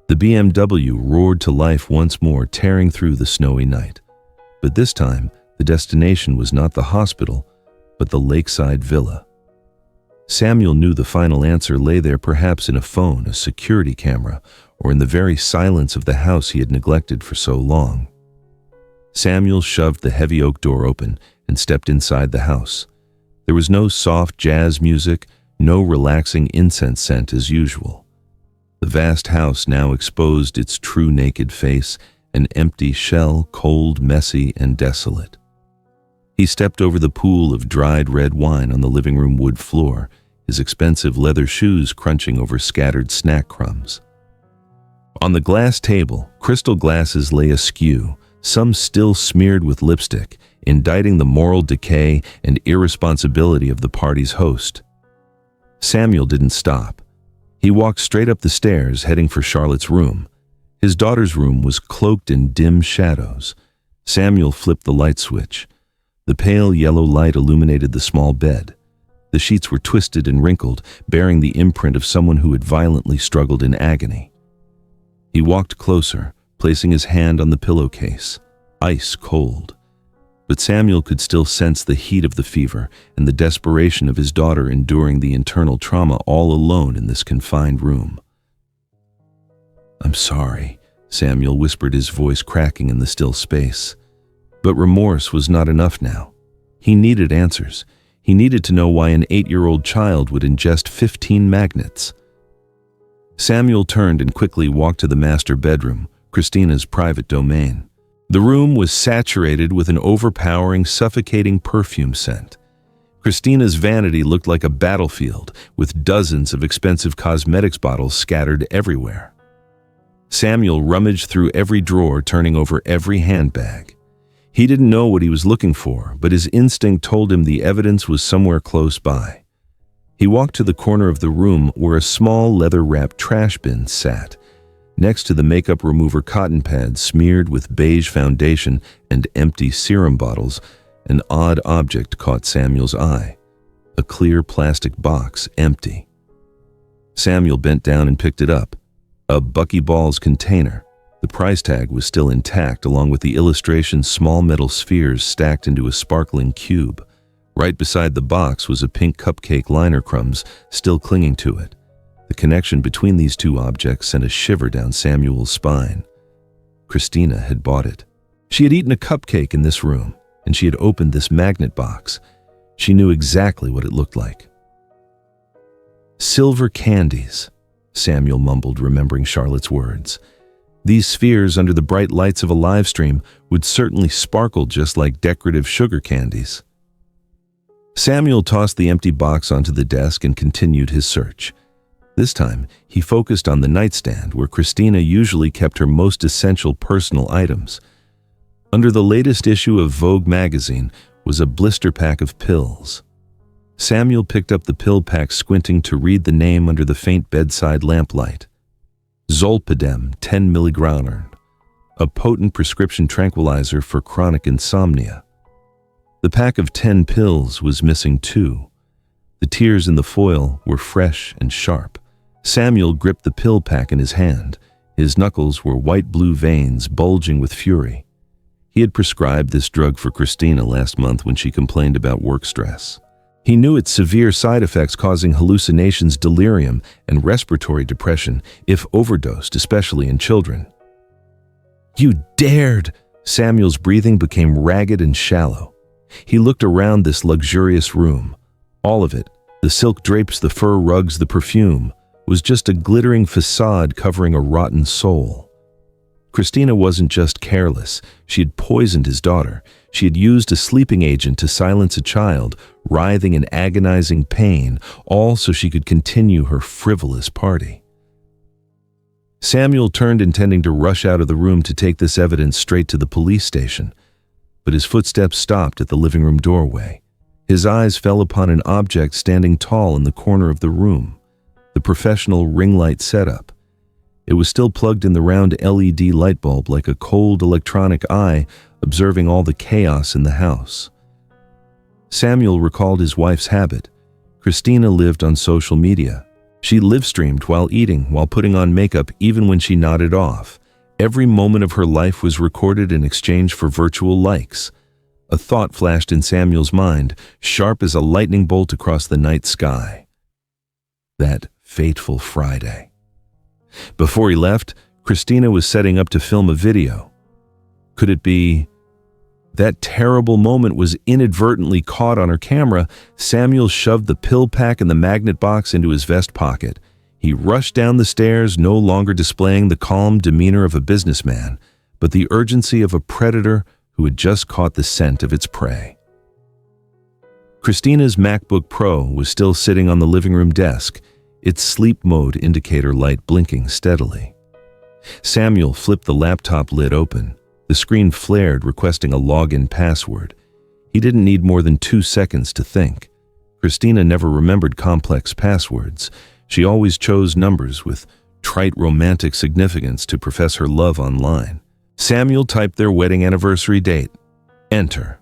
S1: The BMW roared to life once more, tearing through the snowy night. But this time, the destination was not the hospital, but the lakeside villa. Samuel knew the final answer lay there, perhaps in a phone, a security camera, or in the very silence of the house he had neglected for so long. Samuel shoved the heavy oak door open and stepped inside the house. There was no soft jazz music, no relaxing incense scent as usual. The vast house now exposed its true naked face, an empty shell, cold, messy, and desolate. He stepped over the pool of dried red wine on the living room wood floor, his expensive leather shoes crunching over scattered snack crumbs. On the glass table, crystal glasses lay askew, some still smeared with lipstick, indicting the moral decay and irresponsibility of the party's host. Samuel didn't stop. He walked straight up the stairs, heading for Charlotte's room. His daughter's room was cloaked in dim shadows. Samuel flipped the light switch. The pale yellow light illuminated the small bed. The sheets were twisted and wrinkled, bearing the imprint of someone who had violently struggled in agony. He walked closer, placing his hand on the pillowcase, ice cold. But Samuel could still sense the heat of the fever and the desperation of his daughter enduring the internal trauma all alone in this confined room. "I'm sorry," Samuel whispered, his voice cracking in the still space. But remorse was not enough now. He needed answers. He needed to know why an 8-year-old child would ingest 15 magnets. Samuel turned and quickly walked to the master bedroom, Christina's private domain. The room was saturated with an overpowering, suffocating perfume scent. Christina's vanity looked like a battlefield, with dozens of expensive cosmetics bottles scattered everywhere. Samuel rummaged through every drawer, turning over every handbag. He didn't know what he was looking for, but his instinct told him the evidence was somewhere close by. He walked to the corner of the room where a small leather-wrapped trash bin sat, next to the makeup remover cotton pads smeared with beige foundation and empty serum bottles. An odd object caught Samuel's eye, a clear plastic box, empty. Samuel bent down and picked it up, a buckyballs container. The price tag was still intact, along with the illustration's small metal spheres stacked into a sparkling cube. Right beside the box was a pink cupcake liner crumbs still clinging to it. The connection between these two objects sent a shiver down Samuel's spine. Christina had bought it. She had eaten a cupcake in this room, and she had opened this magnet box. She knew exactly what it looked like. "Silver candies," Samuel mumbled, remembering Charlotte's words. These spheres under the bright lights of a live stream would certainly sparkle just like decorative sugar candies. Samuel tossed the empty box onto the desk and continued his search. This time, he focused on the nightstand where Christina usually kept her most essential personal items. Under the latest issue of Vogue magazine was a blister pack of pills. Samuel picked up the pill pack, squinting to read the name under the faint bedside lamplight. Zolpidem 10 mg, a potent prescription tranquilizer for chronic insomnia. The pack of 10 pills was missing too. The tears in the foil were fresh and sharp. Samuel gripped the pill pack in his hand. His knuckles were white blue veins bulging with fury. He had prescribed this drug for Christina last month when she complained about work stress. He knew its severe side effects, causing hallucinations, delirium, and respiratory depression if overdosed, especially in children. "You dared!" Samuel's breathing became ragged and shallow. He looked around this luxurious room. All of it, the silk drapes, the fur rugs, the perfume, was just a glittering facade covering a rotten soul. Christina wasn't just careless. She had poisoned his daughter. She had used a sleeping agent to silence a child, writhing in agonizing pain, all so she could continue her frivolous party. Samuel turned, intending to rush out of the room to take this evidence straight to the police station, but his footsteps stopped at the living room doorway. His eyes fell upon an object standing tall in the corner of the room, the professional ring light setup. It was still plugged in the round LED light bulb like a cold electronic eye observing all the chaos in the house. Samuel recalled his wife's habit. Christina lived on social media. She live-streamed while eating, while putting on makeup, even when she nodded off. Every moment of her life was recorded in exchange for virtual likes. A thought flashed in Samuel's mind, sharp as a lightning bolt across the night sky. That fateful Friday. Before he left, Christina was setting up to film a video. Could it be that terrible moment was inadvertently caught on her camera? Samuel shoved the pill pack and the magnet box into his vest pocket. He rushed down the stairs, no longer displaying the calm demeanor of a businessman, but the urgency of a predator who had just caught the scent of its prey. Christina's MacBook Pro was still sitting on the living room desk, its sleep mode indicator light blinking steadily. Samuel flipped the laptop lid open. The screen flared, requesting a login password. He didn't need more than 2 seconds to think. Christina never remembered complex passwords. She always chose numbers with trite romantic significance to profess her love online. Samuel typed their wedding anniversary date. Enter.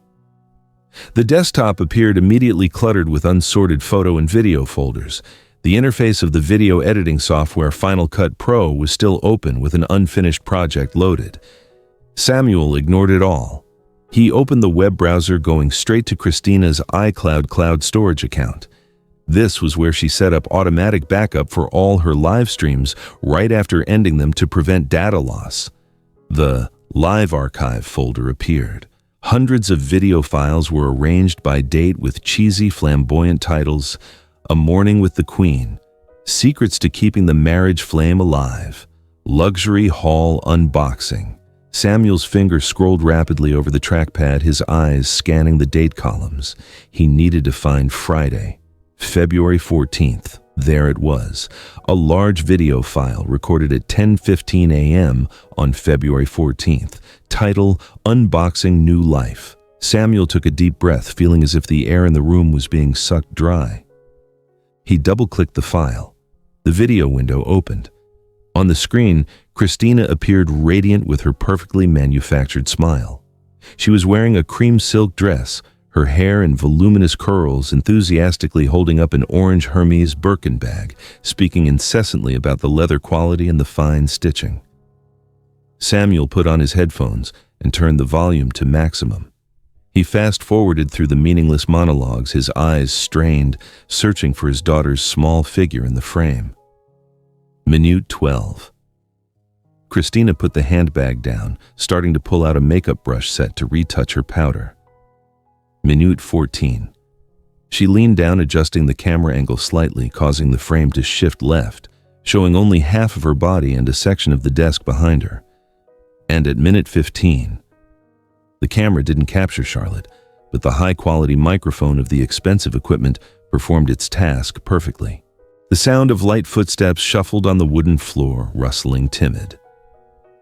S1: The desktop appeared immediately cluttered with unsorted photo and video folders. The interface of the video editing software Final Cut Pro was still open with an unfinished project loaded. Samuel ignored it all. He opened the web browser, going straight to Christina's iCloud cloud storage account. This was where she set up automatic backup for all her live streams right after ending them to prevent data loss. The Live Archive folder appeared. Hundreds of video files were arranged by date with cheesy, flamboyant titles: A Morning with the Queen, Secrets to Keeping the Marriage Flame Alive, Luxury Haul Unboxing. Samuel's finger scrolled rapidly over the trackpad, his eyes scanning the date columns. He needed to find Friday, February 14th. There it was, a large video file recorded at 10:15 a.m. on February 14th. Title: Unboxing New Life. Samuel took a deep breath, feeling as if the air in the room was being sucked dry. He double-clicked the file. The video window opened. On the screen, Christina appeared radiant with her perfectly manufactured smile. She was wearing a cream silk dress, her hair in voluminous curls, enthusiastically holding up an orange Hermes Birkin bag, speaking incessantly about the leather quality and the fine stitching. Samuel put on his headphones and turned the volume to maximum. He fast-forwarded through the meaningless monologues, his eyes strained, searching for his daughter's small figure in the frame. Minute 12. Christina put the handbag down, starting to pull out a makeup brush set to retouch her powder. Minute 14. She leaned down, adjusting the camera angle slightly, causing the frame to shift left, showing only half of her body and a section of the desk behind her. And at minute 15, the camera didn't capture Charlotte, but the high-quality microphone of the expensive equipment performed its task perfectly. The sound of light footsteps shuffled on the wooden floor, rustling timid.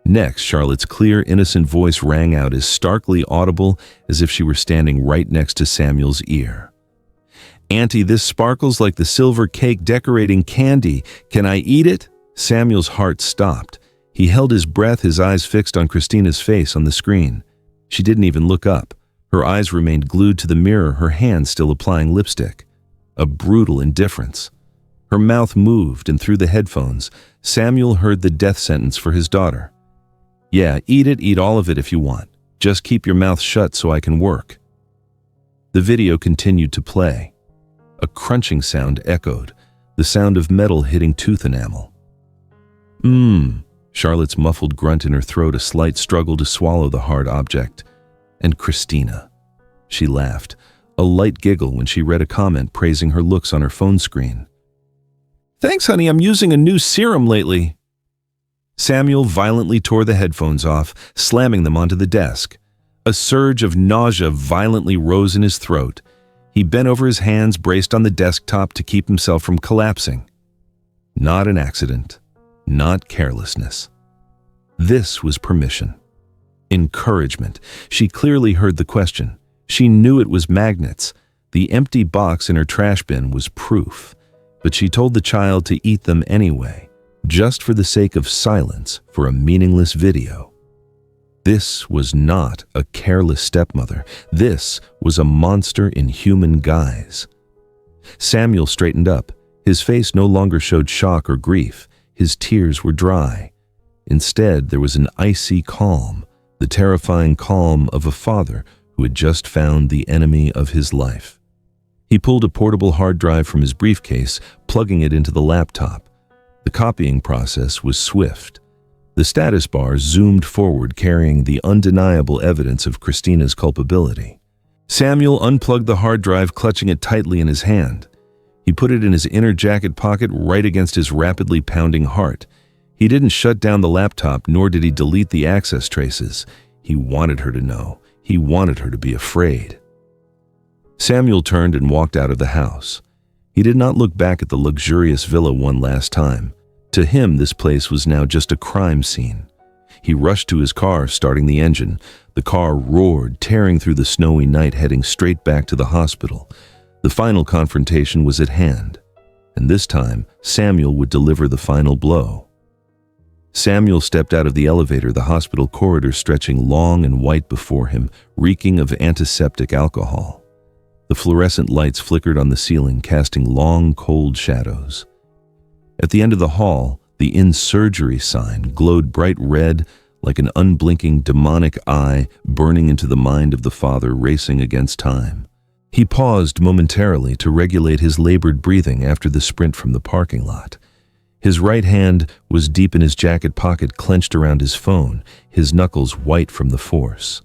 S1: Next, Charlotte's clear, innocent voice rang out as starkly audible as if she were standing right next to Samuel's ear. "Auntie, this sparkles like the silver cake decorating candy. Can I eat it?" Samuel's heart stopped. He held his breath, his eyes fixed on Christina's face on the screen. She didn't even look up. Her eyes remained glued to the mirror, her hand still applying lipstick. A brutal indifference. Her mouth moved, and through the headphones, Samuel heard the death sentence for his daughter. "Yeah, eat it, eat all of it if you want. Just keep your mouth shut so I can work." The video continued to play. A crunching sound echoed, the sound of metal hitting tooth enamel. Charlotte's muffled grunt in her throat, a slight struggle to swallow the hard object. And Christina. She laughed, a light giggle when she read a comment praising her looks on her phone screen. "Thanks, honey, I'm using a new serum lately." Samuel violently tore the headphones off, slamming them onto the desk. A surge of nausea violently rose in his throat. He bent over his hands braced on the desktop to keep himself from collapsing. Not an accident, not carelessness. This was permission. Encouragement. She clearly heard the question. She knew it was magnets. The empty box in her trash bin was proof. But she told the child to eat them anyway, just for the sake of silence for a meaningless video. This was not a careless stepmother. This was a monster in human guise. Samuel straightened up. His face no longer showed shock or grief. His tears were dry. Instead, there was an icy calm, the terrifying calm of a father who had just found the enemy of his life. He pulled a portable hard drive from his briefcase, plugging it into the laptop. The copying process was swift. The status bar zoomed forward, carrying the undeniable evidence of Christina's culpability. Samuel unplugged the hard drive, clutching it tightly in his hand. He put it in his inner jacket pocket right against his rapidly pounding heart. He didn't shut down the laptop, nor did he delete the access traces. He wanted her to know. He wanted her to be afraid. Samuel turned and walked out of the house. He did not look back at the luxurious villa one last time. To him, this place was now just a crime scene. He rushed to his car, starting the engine. The car roared, tearing through the snowy night, heading straight back to the hospital. The final confrontation was at hand, and this time, Samuel would deliver the final blow. Samuel stepped out of the elevator, the hospital corridor stretching long and white before him, reeking of antiseptic alcohol. The fluorescent lights flickered on the ceiling, casting long, cold shadows. At the end of the hall, the in-surgery sign glowed bright red like an unblinking demonic eye burning into the mind of the father racing against time. He paused momentarily to regulate his labored breathing after the sprint from the parking lot. His right hand was deep in his jacket pocket, clenched around his phone, his knuckles white from the force.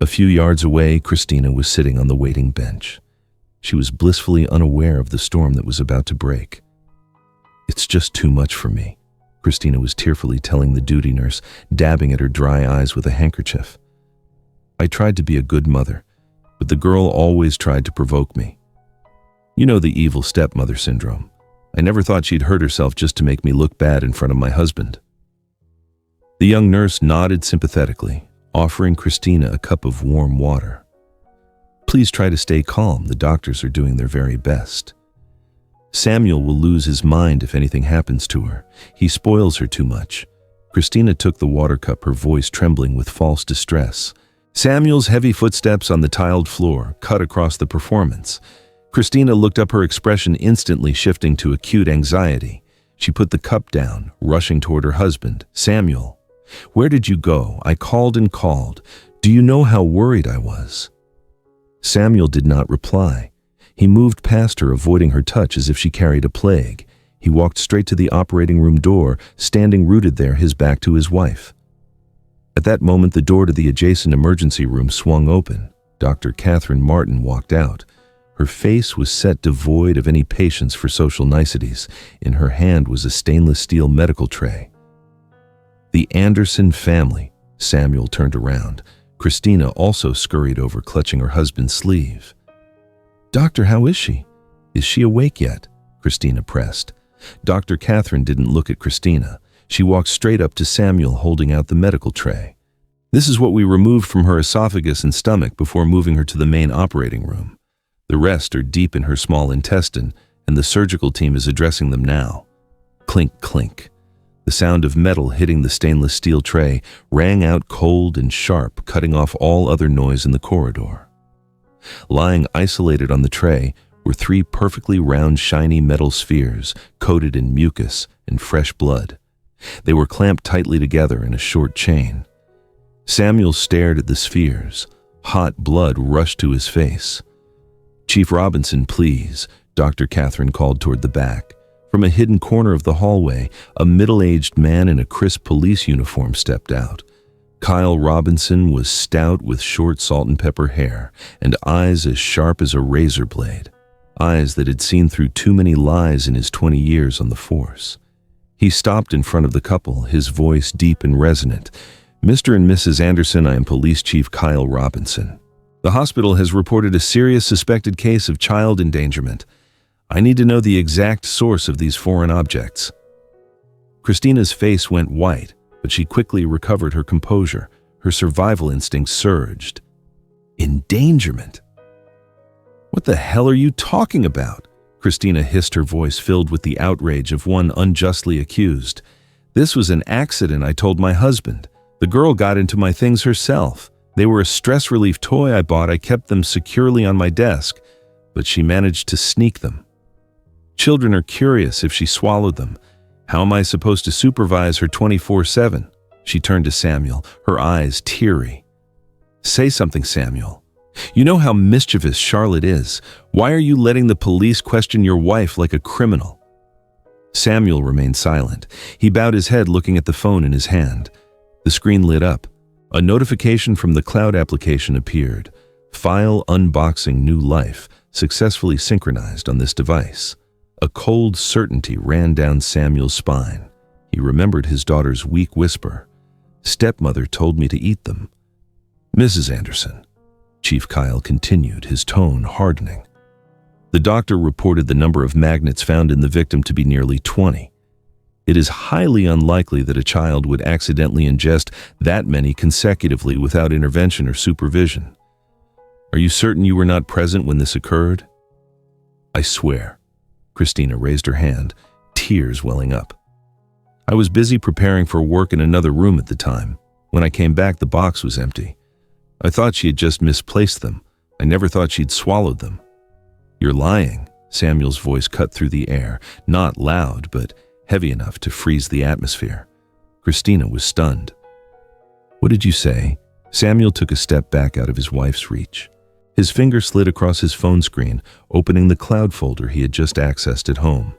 S1: A few yards away, Christina was sitting on the waiting bench. She was blissfully unaware of the storm that was about to break. "It's just too much for me," Christina was tearfully telling the duty nurse, dabbing at her dry eyes with a handkerchief. "I tried to be a good mother, but the girl always tried to provoke me. You know the evil stepmother syndrome. I never thought she'd hurt herself just to make me look bad in front of my husband." The young nurse nodded sympathetically, offering Christina a cup of warm water. "Please try to stay calm. The doctors are doing their very best. Samuel will lose his mind if anything happens to her. He spoils her too much." Christina took the water cup, her voice trembling with false distress. Samuel's heavy footsteps on the tiled floor cut across the performance. Christina looked up, her expression instantly shifting to acute anxiety. She put the cup down, rushing toward her husband. "Samuel, where did you go? I called and called. Do you know how worried I was?" Samuel did not reply. He moved past her, avoiding her touch as if she carried a plague. He walked straight to the operating room door, standing rooted there, his back to his wife. At that moment, the door to the adjacent emergency room swung open. Dr. Catherine Martin walked out. Her face was set devoid of any patience for social niceties. In her hand was a stainless steel medical tray. "The Anderson family." Samuel turned around. Christina also scurried over, clutching her husband's sleeve. "Doctor, how is she? Is she awake yet?" Christina pressed. Dr. Catherine didn't look at Christina. She walked straight up to Samuel, holding out the medical tray. "This is what we removed from her esophagus and stomach before moving her to the main operating room. The rest are deep in her small intestine, and the surgical team is addressing them now." Clink, clink. The sound of metal hitting the stainless steel tray rang out cold and sharp, cutting off all other noise in the corridor. Lying isolated on the tray were 3 perfectly round, shiny metal spheres, coated in mucus and fresh blood. They were clamped tightly together in a short chain. Samuel stared at the spheres. Hot blood rushed to his face. "Chief Robinson, please," Dr. Catherine called toward the back. From a hidden corner of the hallway, a middle-aged man in a crisp police uniform stepped out. Kyle Robinson was stout with short salt and pepper hair and eyes as sharp as a razor blade, eyes that had seen through too many lies in his 20 years on the force. He stopped in front of the couple, his voice deep and resonant. "Mr. and Mrs. Anderson, I am Police Chief Kyle Robinson. The hospital has reported a serious suspected case of child endangerment. I need to know the exact source of these foreign objects." Christina's face went white, but she quickly recovered her composure. Her survival instinct surged. "Endangerment? What the hell are you talking about?" Christina hissed, her voice filled with the outrage of one unjustly accused. "This was an accident, I told my husband. The girl got into my things herself. They were a stress relief toy I bought. I kept them securely on my desk, but she managed to sneak them. Children are curious if she swallowed them. How am I supposed to supervise her 24/7? She turned to Samuel, her eyes teary. "Say something, Samuel. You know how mischievous Charlotte is. Why are you letting the police question your wife like a criminal?" Samuel remained silent. He bowed his head, looking at the phone in his hand. The screen lit up. A notification from the cloud application appeared. "File unboxing new life, successfully synchronized on this device." A cold certainty ran down Samuel's spine. He remembered his daughter's weak whisper. "Stepmother told me to eat them." "Mrs. Anderson," Chief Kyle continued, his tone hardening. "The doctor reported the number of magnets found in the victim to be nearly 20. It is highly unlikely that a child would accidentally ingest that many consecutively without intervention or supervision. Are you certain you were not present when this occurred?" "I swear." Christina raised her hand, tears welling up. "I was busy preparing for work in another room at the time. When I came back, the box was empty. I thought she had just misplaced them. I never thought she'd swallowed them." "You're lying." Samuel's voice cut through the air, not loud, but heavy enough to freeze the atmosphere. Christina was stunned. "What did you say?" Samuel took a step back out of his wife's reach. His finger slid across his phone screen, opening the cloud folder he had just accessed at home.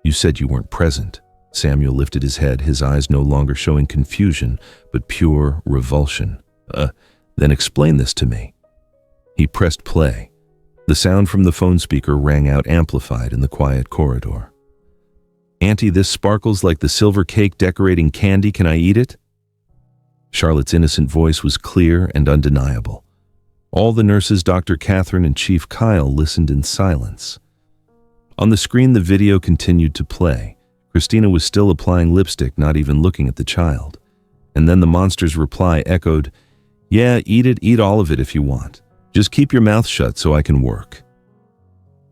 S1: "You said you weren't present." Samuel lifted his head, his eyes no longer showing confusion, but pure revulsion. Then explain this to me." He pressed play. The sound from the phone speaker rang out amplified in the quiet corridor. "Auntie, this sparkles like the silver cake decorating candy. Can I eat it?" Charlotte's innocent voice was clear and undeniable. All the nurses, Dr. Catherine and Chief Kyle, listened in silence. On the screen, the video continued to play. Christina was still applying lipstick, not even looking at the child. And then the monster's reply echoed, "Yeah, eat all of it if you want. Just keep your mouth shut so I can work."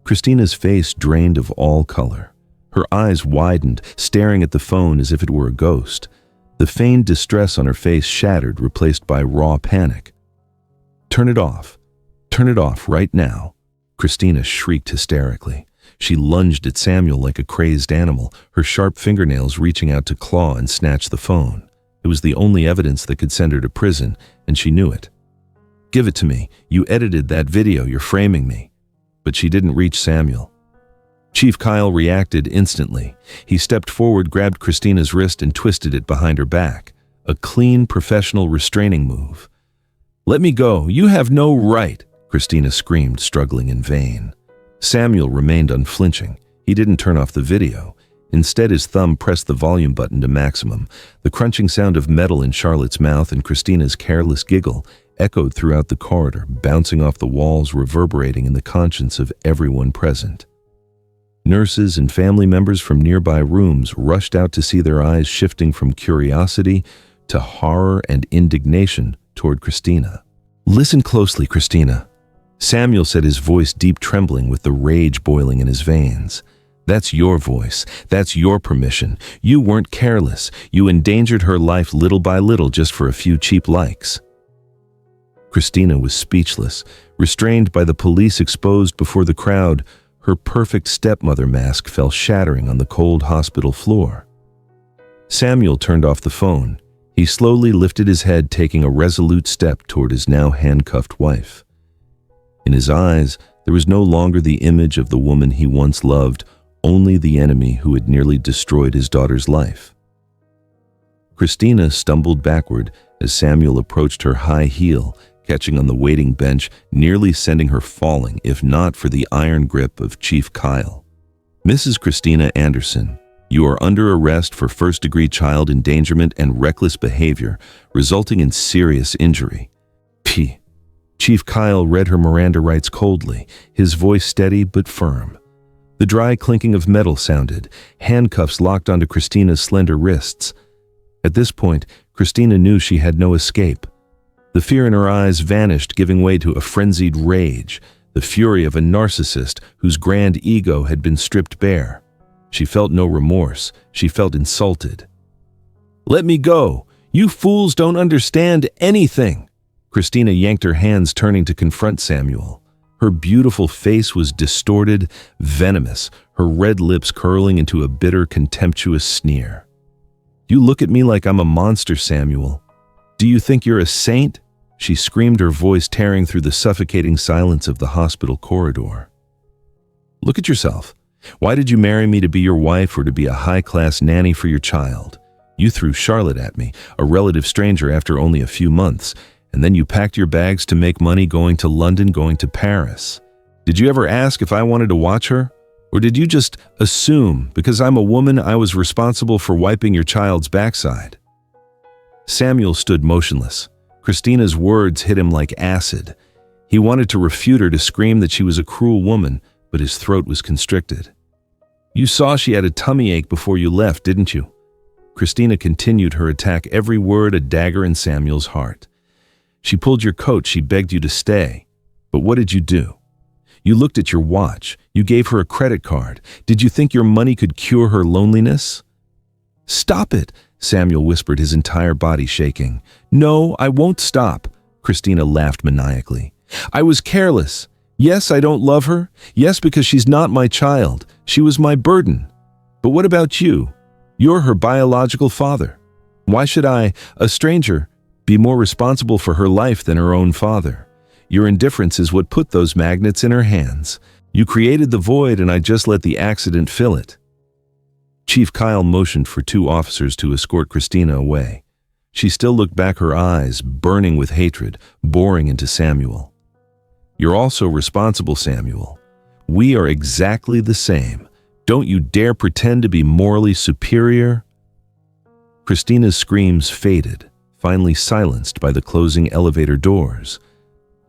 S1: Christina's face drained of all color. Her eyes widened, staring at the phone as if it were a ghost. The feigned distress on her face shattered, replaced by raw panic. "Turn it off. Turn it off right now." Christina shrieked hysterically. She lunged at Samuel like a crazed animal, her sharp fingernails reaching out to claw and snatch the phone. It was the only evidence that could send her to prison, and she knew it. "Give it to me. You edited that video. You're framing me." But she didn't reach Samuel. Chief Kyle reacted instantly. He stepped forward, grabbed Christina's wrist, and twisted it behind her back. A clean, professional restraining move. "Let me go. You have no right," Christina screamed, struggling in vain. Samuel remained unflinching. He didn't turn off the video. Instead, his thumb pressed the volume button to maximum. The crunching sound of metal in Charlotte's mouth and Christina's careless giggle echoed throughout the corridor, bouncing off the walls, reverberating in the conscience of everyone present. Nurses and family members from nearby rooms rushed out to see, their eyes shifting from curiosity to horror and indignation toward Christina. "Listen closely, Christina," Samuel said, his voice deep, trembling with the rage boiling in his veins. "That's your voice. That's your permission. You weren't careless. You endangered her life little by little just for a few cheap likes." Christina was speechless, restrained by the police exposed before the crowd. Her perfect stepmother mask fell shattering on the cold hospital floor. Samuel turned off the phone. He slowly lifted his head, taking a resolute step toward his now handcuffed wife. In his eyes, there was no longer the image of the woman he once loved, only the enemy who had nearly destroyed his daughter's life. Christina stumbled backward as Samuel approached her high heel, catching on the waiting bench, nearly sending her falling, if not for the iron grip of Chief Kyle. "Mrs. Christina Anderson, you are under arrest for first-degree child endangerment and reckless behavior, resulting in serious injury." P. Chief Kyle read her Miranda rights coldly, his voice steady but firm. The dry clinking of metal sounded, handcuffs locked onto Christina's slender wrists. At this point, Christina knew she had no escape. The fear in her eyes vanished, giving way to a frenzied rage, the fury of a narcissist whose grand ego had been stripped bare. She felt no remorse. She felt insulted. "Let me go! You fools don't understand anything!" Christina yanked her hands, turning to confront Samuel. Her beautiful face was distorted, venomous, her red lips curling into a bitter, contemptuous sneer. "You look at me like I'm a monster, Samuel. Do you think you're a saint?" She screamed, her voice tearing through the suffocating silence of the hospital corridor. "Look at yourself. Why did you marry me, to be your wife or to be a high-class nanny for your child? You threw Charlotte at me, a relative stranger, after only a few months, and then you packed your bags to make money, going to London, going to Paris. Did you ever ask if I wanted to watch her? Or did you just assume, because I'm a woman, I was responsible for wiping your child's backside?" Samuel stood motionless. Christina's words hit him like acid. He wanted to refute her, to scream that she was a cruel woman, but his throat was constricted. "You saw she had a tummy ache before you left, didn't you?" Christina continued her attack, every word a dagger in Samuel's heart. "She pulled your coat, she begged you to stay. But what did you do? You looked at your watch. You gave her a credit card. Did you think your money could cure her loneliness?" "Stop it," Samuel whispered, his entire body shaking. "No, I won't stop," Christina laughed maniacally. "I was careless. Yes, I don't love her. Yes, because she's not my child. She was my burden. But what about you? You're her biological father. Why should I, a stranger, be more responsible for her life than her own father? Your indifference is what put those magnets in her hands. You created the void, and I just let the accident fill it." Chief Kyle motioned for 2 officers to escort Christina away. She still looked back, her eyes burning with hatred, boring into Samuel. "You're also responsible, Samuel. We are exactly the same. Don't you dare pretend to be morally superior." Christina's screams faded, finally silenced by the closing elevator doors.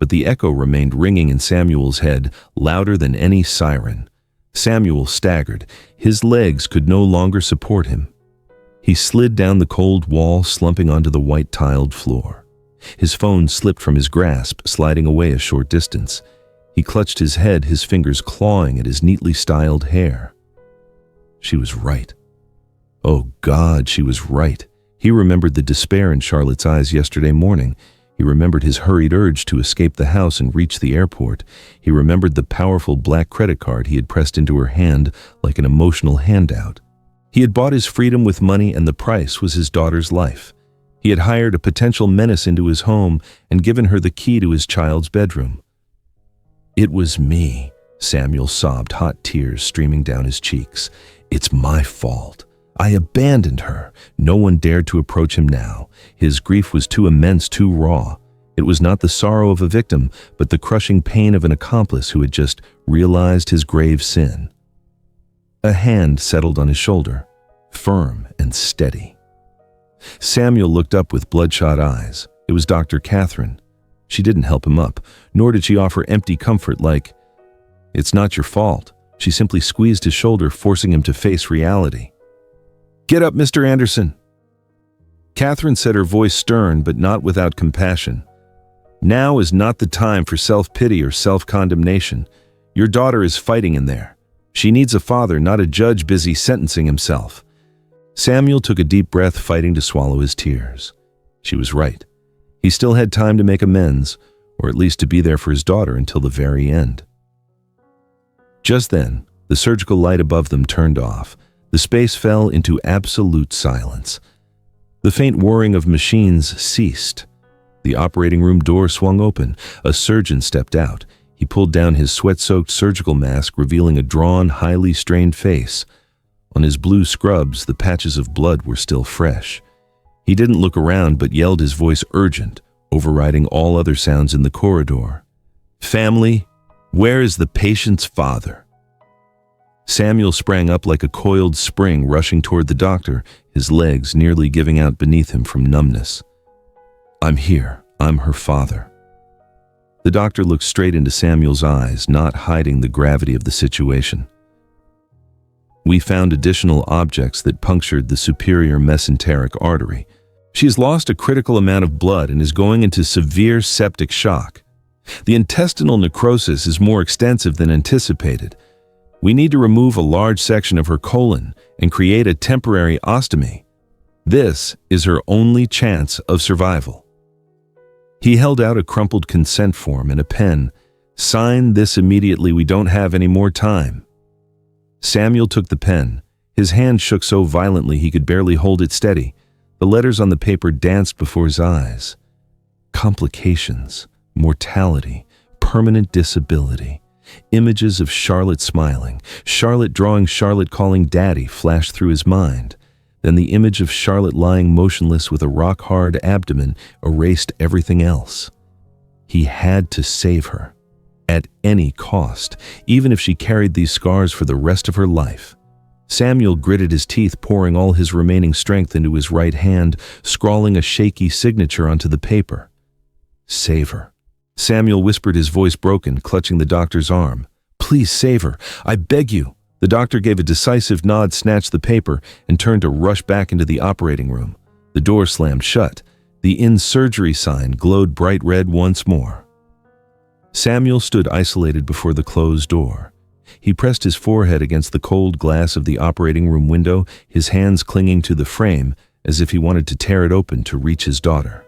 S1: But the echo remained ringing in Samuel's head, louder than any siren. Samuel staggered. His legs could no longer support him. He slid down the cold wall, slumping onto the white-tiled floor. His phone slipped from his grasp, sliding away a short distance. He clutched his head, his fingers clawing at his neatly styled hair. She was right. Oh God, she was right. He remembered the despair in Charlotte's eyes yesterday morning. He remembered his hurried urge to escape the house and reach the airport. He remembered the powerful black credit card he had pressed into her hand like an emotional handout. He had bought his freedom with money, and the price was his daughter's life. He had hired a potential menace into his home and given her the key to his child's bedroom. "It was me," Samuel sobbed, hot tears streaming down his cheeks. "It's my fault. I abandoned her." No one dared to approach him now. His grief was too immense, too raw. It was not the sorrow of a victim, but the crushing pain of an accomplice who had just realized his grave sin. A hand settled on his shoulder, firm and steady. Samuel looked up with bloodshot eyes. It was Dr. Catherine. She didn't help him up, nor did she offer empty comfort like, "It's not your fault." She simply squeezed his shoulder, forcing him to face reality. "Get up, Mr. Anderson." Catherine said, her voice stern but not without compassion. "Now is not the time for self-pity or self-condemnation. Your daughter is fighting in there. She needs a father, not a judge busy sentencing himself." Samuel took a deep breath, fighting to swallow his tears. She was right. He still had time to make amends, or at least to be there for his daughter until the very end. Just then, the surgical light above them turned off. The space fell into absolute silence. The faint whirring of machines ceased. The operating room door swung open. A surgeon stepped out. He pulled down his sweat-soaked surgical mask, revealing a drawn, highly strained face. On his blue scrubs, the patches of blood were still fresh. He didn't look around but yelled, his voice urgent, overriding all other sounds in the corridor. "Family, where is the patient's father?" Samuel sprang up like a coiled spring, rushing toward the doctor, his legs nearly giving out beneath him from numbness. "I'm here. I'm her father." The doctor looked straight into Samuel's eyes, not hiding the gravity of the situation. "We found additional objects that punctured the superior mesenteric artery. She has lost a critical amount of blood and is going into severe septic shock. The intestinal necrosis is more extensive than anticipated. We need to remove a large section of her colon and create a temporary ostomy. This is her only chance of survival." He held out a crumpled consent form and a pen. "Sign this immediately. We don't have any more time." Samuel took the pen. His hand shook so violently he could barely hold it steady. The letters on the paper danced before his eyes. Complications, mortality, permanent disability. Images of Charlotte smiling, Charlotte drawing, Charlotte calling Daddy flashed through his mind. Then the image of Charlotte lying motionless with a rock-hard abdomen erased everything else. He had to save her, at any cost, even if she carried these scars for the rest of her life. Samuel gritted his teeth, pouring all his remaining strength into his right hand, scrawling a shaky signature onto the paper. "Save her." Samuel whispered, his voice broken, clutching the doctor's arm. "Please save her. I beg you." The doctor gave a decisive nod, snatched the paper, and turned to rush back into the operating room. The door slammed shut. The in-surgery sign glowed bright red once more. Samuel stood isolated before the closed door. He pressed his forehead against the cold glass of the operating room window, his hands clinging to the frame as if he wanted to tear it open to reach his daughter.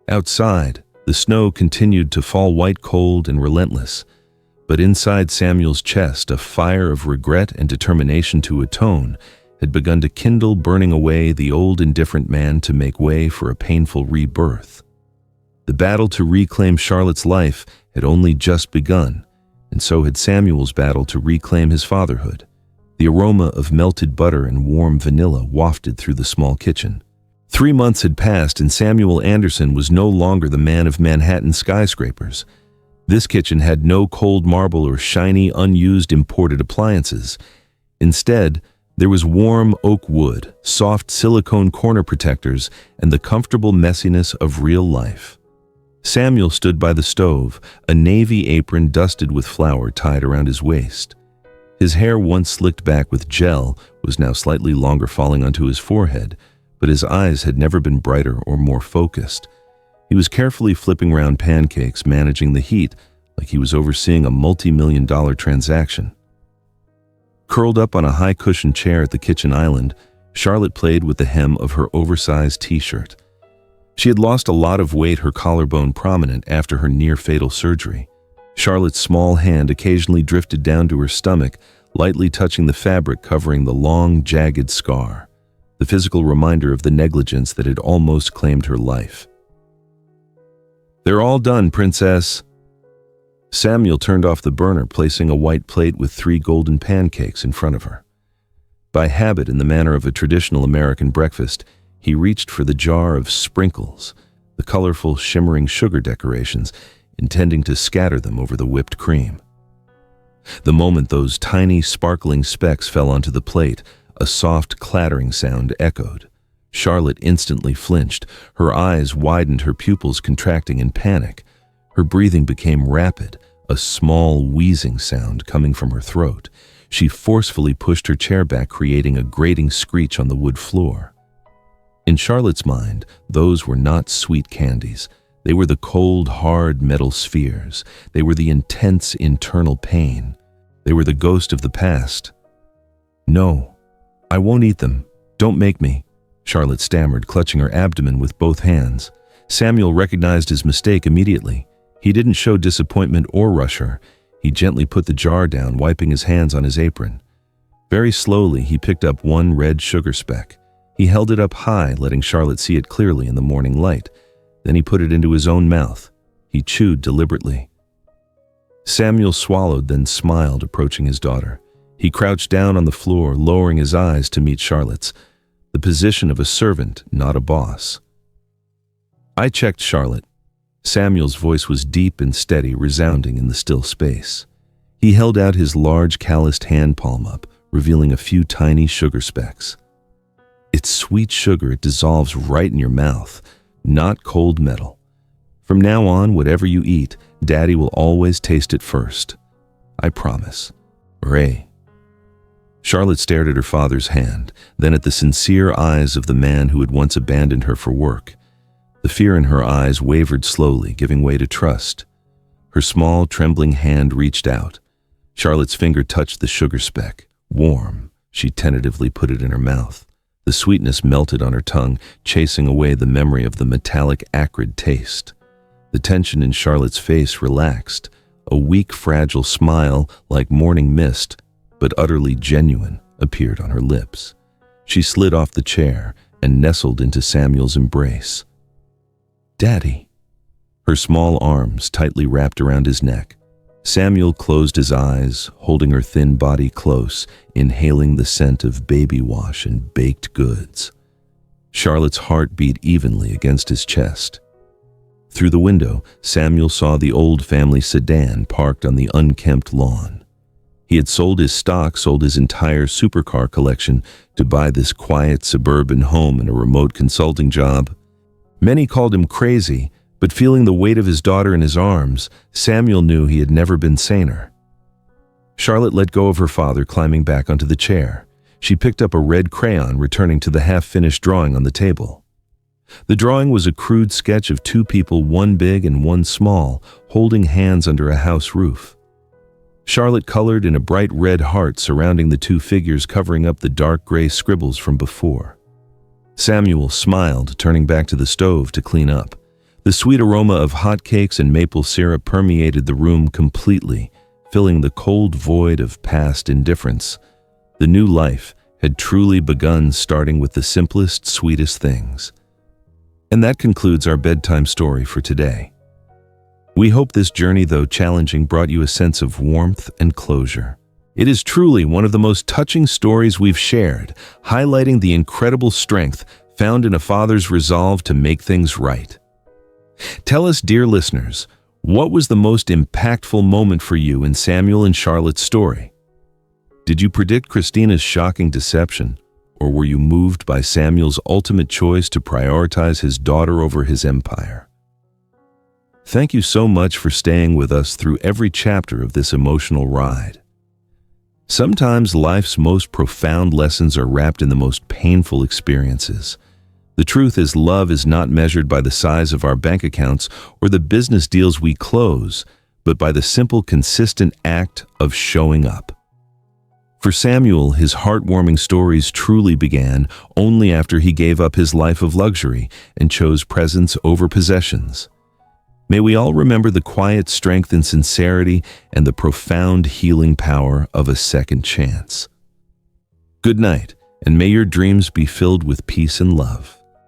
S1: Outside, the snow continued to fall, white, cold, and relentless. But inside Samuel's chest, a fire of regret and determination to atone had begun to kindle, burning away the old indifferent man to make way for a painful rebirth. The battle to reclaim Charlotte's life had only just begun, and so had Samuel's battle to reclaim his fatherhood. The aroma of melted butter and warm vanilla wafted through the small kitchen. 3 months had passed, and Samuel Anderson was no longer the man of Manhattan skyscrapers. This kitchen had no cold marble or shiny, unused imported appliances. Instead, there was warm oak wood, soft silicone corner protectors, and the comfortable messiness of real life. Samuel stood by the stove, a navy apron dusted with flour tied around his waist. His hair, once slicked back with gel, was now slightly longer, falling onto his forehead, but his eyes had never been brighter or more focused. He was carefully flipping round pancakes, managing the heat like he was overseeing a multi-million-dollar transaction. Curled up on a high-cushioned chair at the kitchen island, Charlotte played with the hem of her oversized t-shirt. She had lost a lot of weight, her collarbone prominent after her near-fatal surgery. Charlotte's small hand occasionally drifted down to her stomach, lightly touching the fabric covering the long, jagged scar, the physical reminder of the negligence that had almost claimed her life. "They're all done, Princess." Samuel turned off the burner, placing a white plate with 3 golden pancakes in front of her. By habit, in the manner of a traditional American breakfast, he reached for the jar of sprinkles, the colorful, shimmering sugar decorations, intending to scatter them over the whipped cream. The moment those tiny, sparkling specks fell onto the plate, a soft, clattering sound echoed. Charlotte instantly flinched. Her eyes widened, her pupils contracting in panic. Her breathing became rapid, a small, wheezing sound coming from her throat. She forcefully pushed her chair back, creating a grating screech on the wood floor. In Charlotte's mind, those were not sweet candies. They were the cold, hard metal spheres. They were the intense internal pain. They were the ghost of the past. "No, I won't eat them. Don't make me," Charlotte stammered, clutching her abdomen with both hands. Samuel recognized his mistake immediately. He didn't show disappointment or rush her. He gently put the jar down, wiping his hands on his apron. Very slowly, he picked up 1 red sugar speck. He held it up high, letting Charlotte see it clearly in the morning light. Then he put it into his own mouth. He chewed deliberately. Samuel swallowed, then smiled, approaching his daughter. He crouched down on the floor, lowering his eyes to meet Charlotte's. the position of a servant, not a boss. I checked Charlotte. Samuel's voice was deep and steady, resounding in the still space. He held out his large, calloused hand palm up, revealing a few tiny sugar specks. It's sweet sugar. It dissolves right in your mouth, not cold metal. From now on, whatever you eat, Daddy will always taste it first. I promise. Ray. Charlotte stared at her father's hand, then at the sincere eyes of the man who had once abandoned her for work. The fear in her eyes wavered slowly, giving way to trust. Her small, trembling hand reached out. Charlotte's finger touched the sugar speck. Warm, she tentatively put it in her mouth. The sweetness melted on her tongue, chasing away the memory of the metallic, acrid taste. The tension in Charlotte's face relaxed. A weak, fragile smile, like morning mist, but utterly genuine, appeared on her lips. She slid off the chair and nestled into Samuel's embrace. Daddy. Her small arms tightly wrapped around his neck. Samuel closed his eyes, holding her thin body close, inhaling the scent of baby wash and baked goods. Charlotte's heart beat evenly against his chest. Through the window, Samuel saw the old family sedan parked on the unkempt lawn. He had sold his stock, sold his entire supercar collection to buy this quiet suburban home and a remote consulting job. Many called him crazy, but feeling the weight of his daughter in his arms, Samuel knew he had never been saner. Charlotte let go of her father, climbing back onto the chair. She picked up a red crayon, returning to the half-finished drawing on the table. The drawing was a crude sketch of two people, one big and one small, holding hands under a house roof. Charlotte colored in a bright red heart surrounding the two figures, covering up the dark gray scribbles from before. Samuel smiled, turning back to the stove to clean up. The sweet aroma of hotcakes and maple syrup permeated the room completely, filling the cold void of past indifference. The new life had truly begun, starting with the simplest, sweetest things. And that concludes our bedtime story for today. We hope this journey, though challenging, brought you a sense of warmth and closure. It is truly one of the most touching stories we've shared, highlighting the incredible strength found in a father's resolve to make things right. Tell us, dear listeners, what was the most impactful moment for you in Samuel and Charlotte's story? Did you predict Christina's shocking deception, or were you moved by Samuel's ultimate choice to prioritize his daughter over his empire? Thank you so much for staying with us through every chapter of this emotional ride. Sometimes life's most profound lessons are wrapped in the most painful experiences. The truth is, love is not measured by the size of our bank accounts or the business deals we close, but by the simple, consistent act of showing up. For Samuel, his heartwarming stories truly began only after he gave up his life of luxury and chose presence over possessions. May we all remember the quiet strength and sincerity and the profound healing power of a second chance. Good night, and may your dreams be filled with peace and love.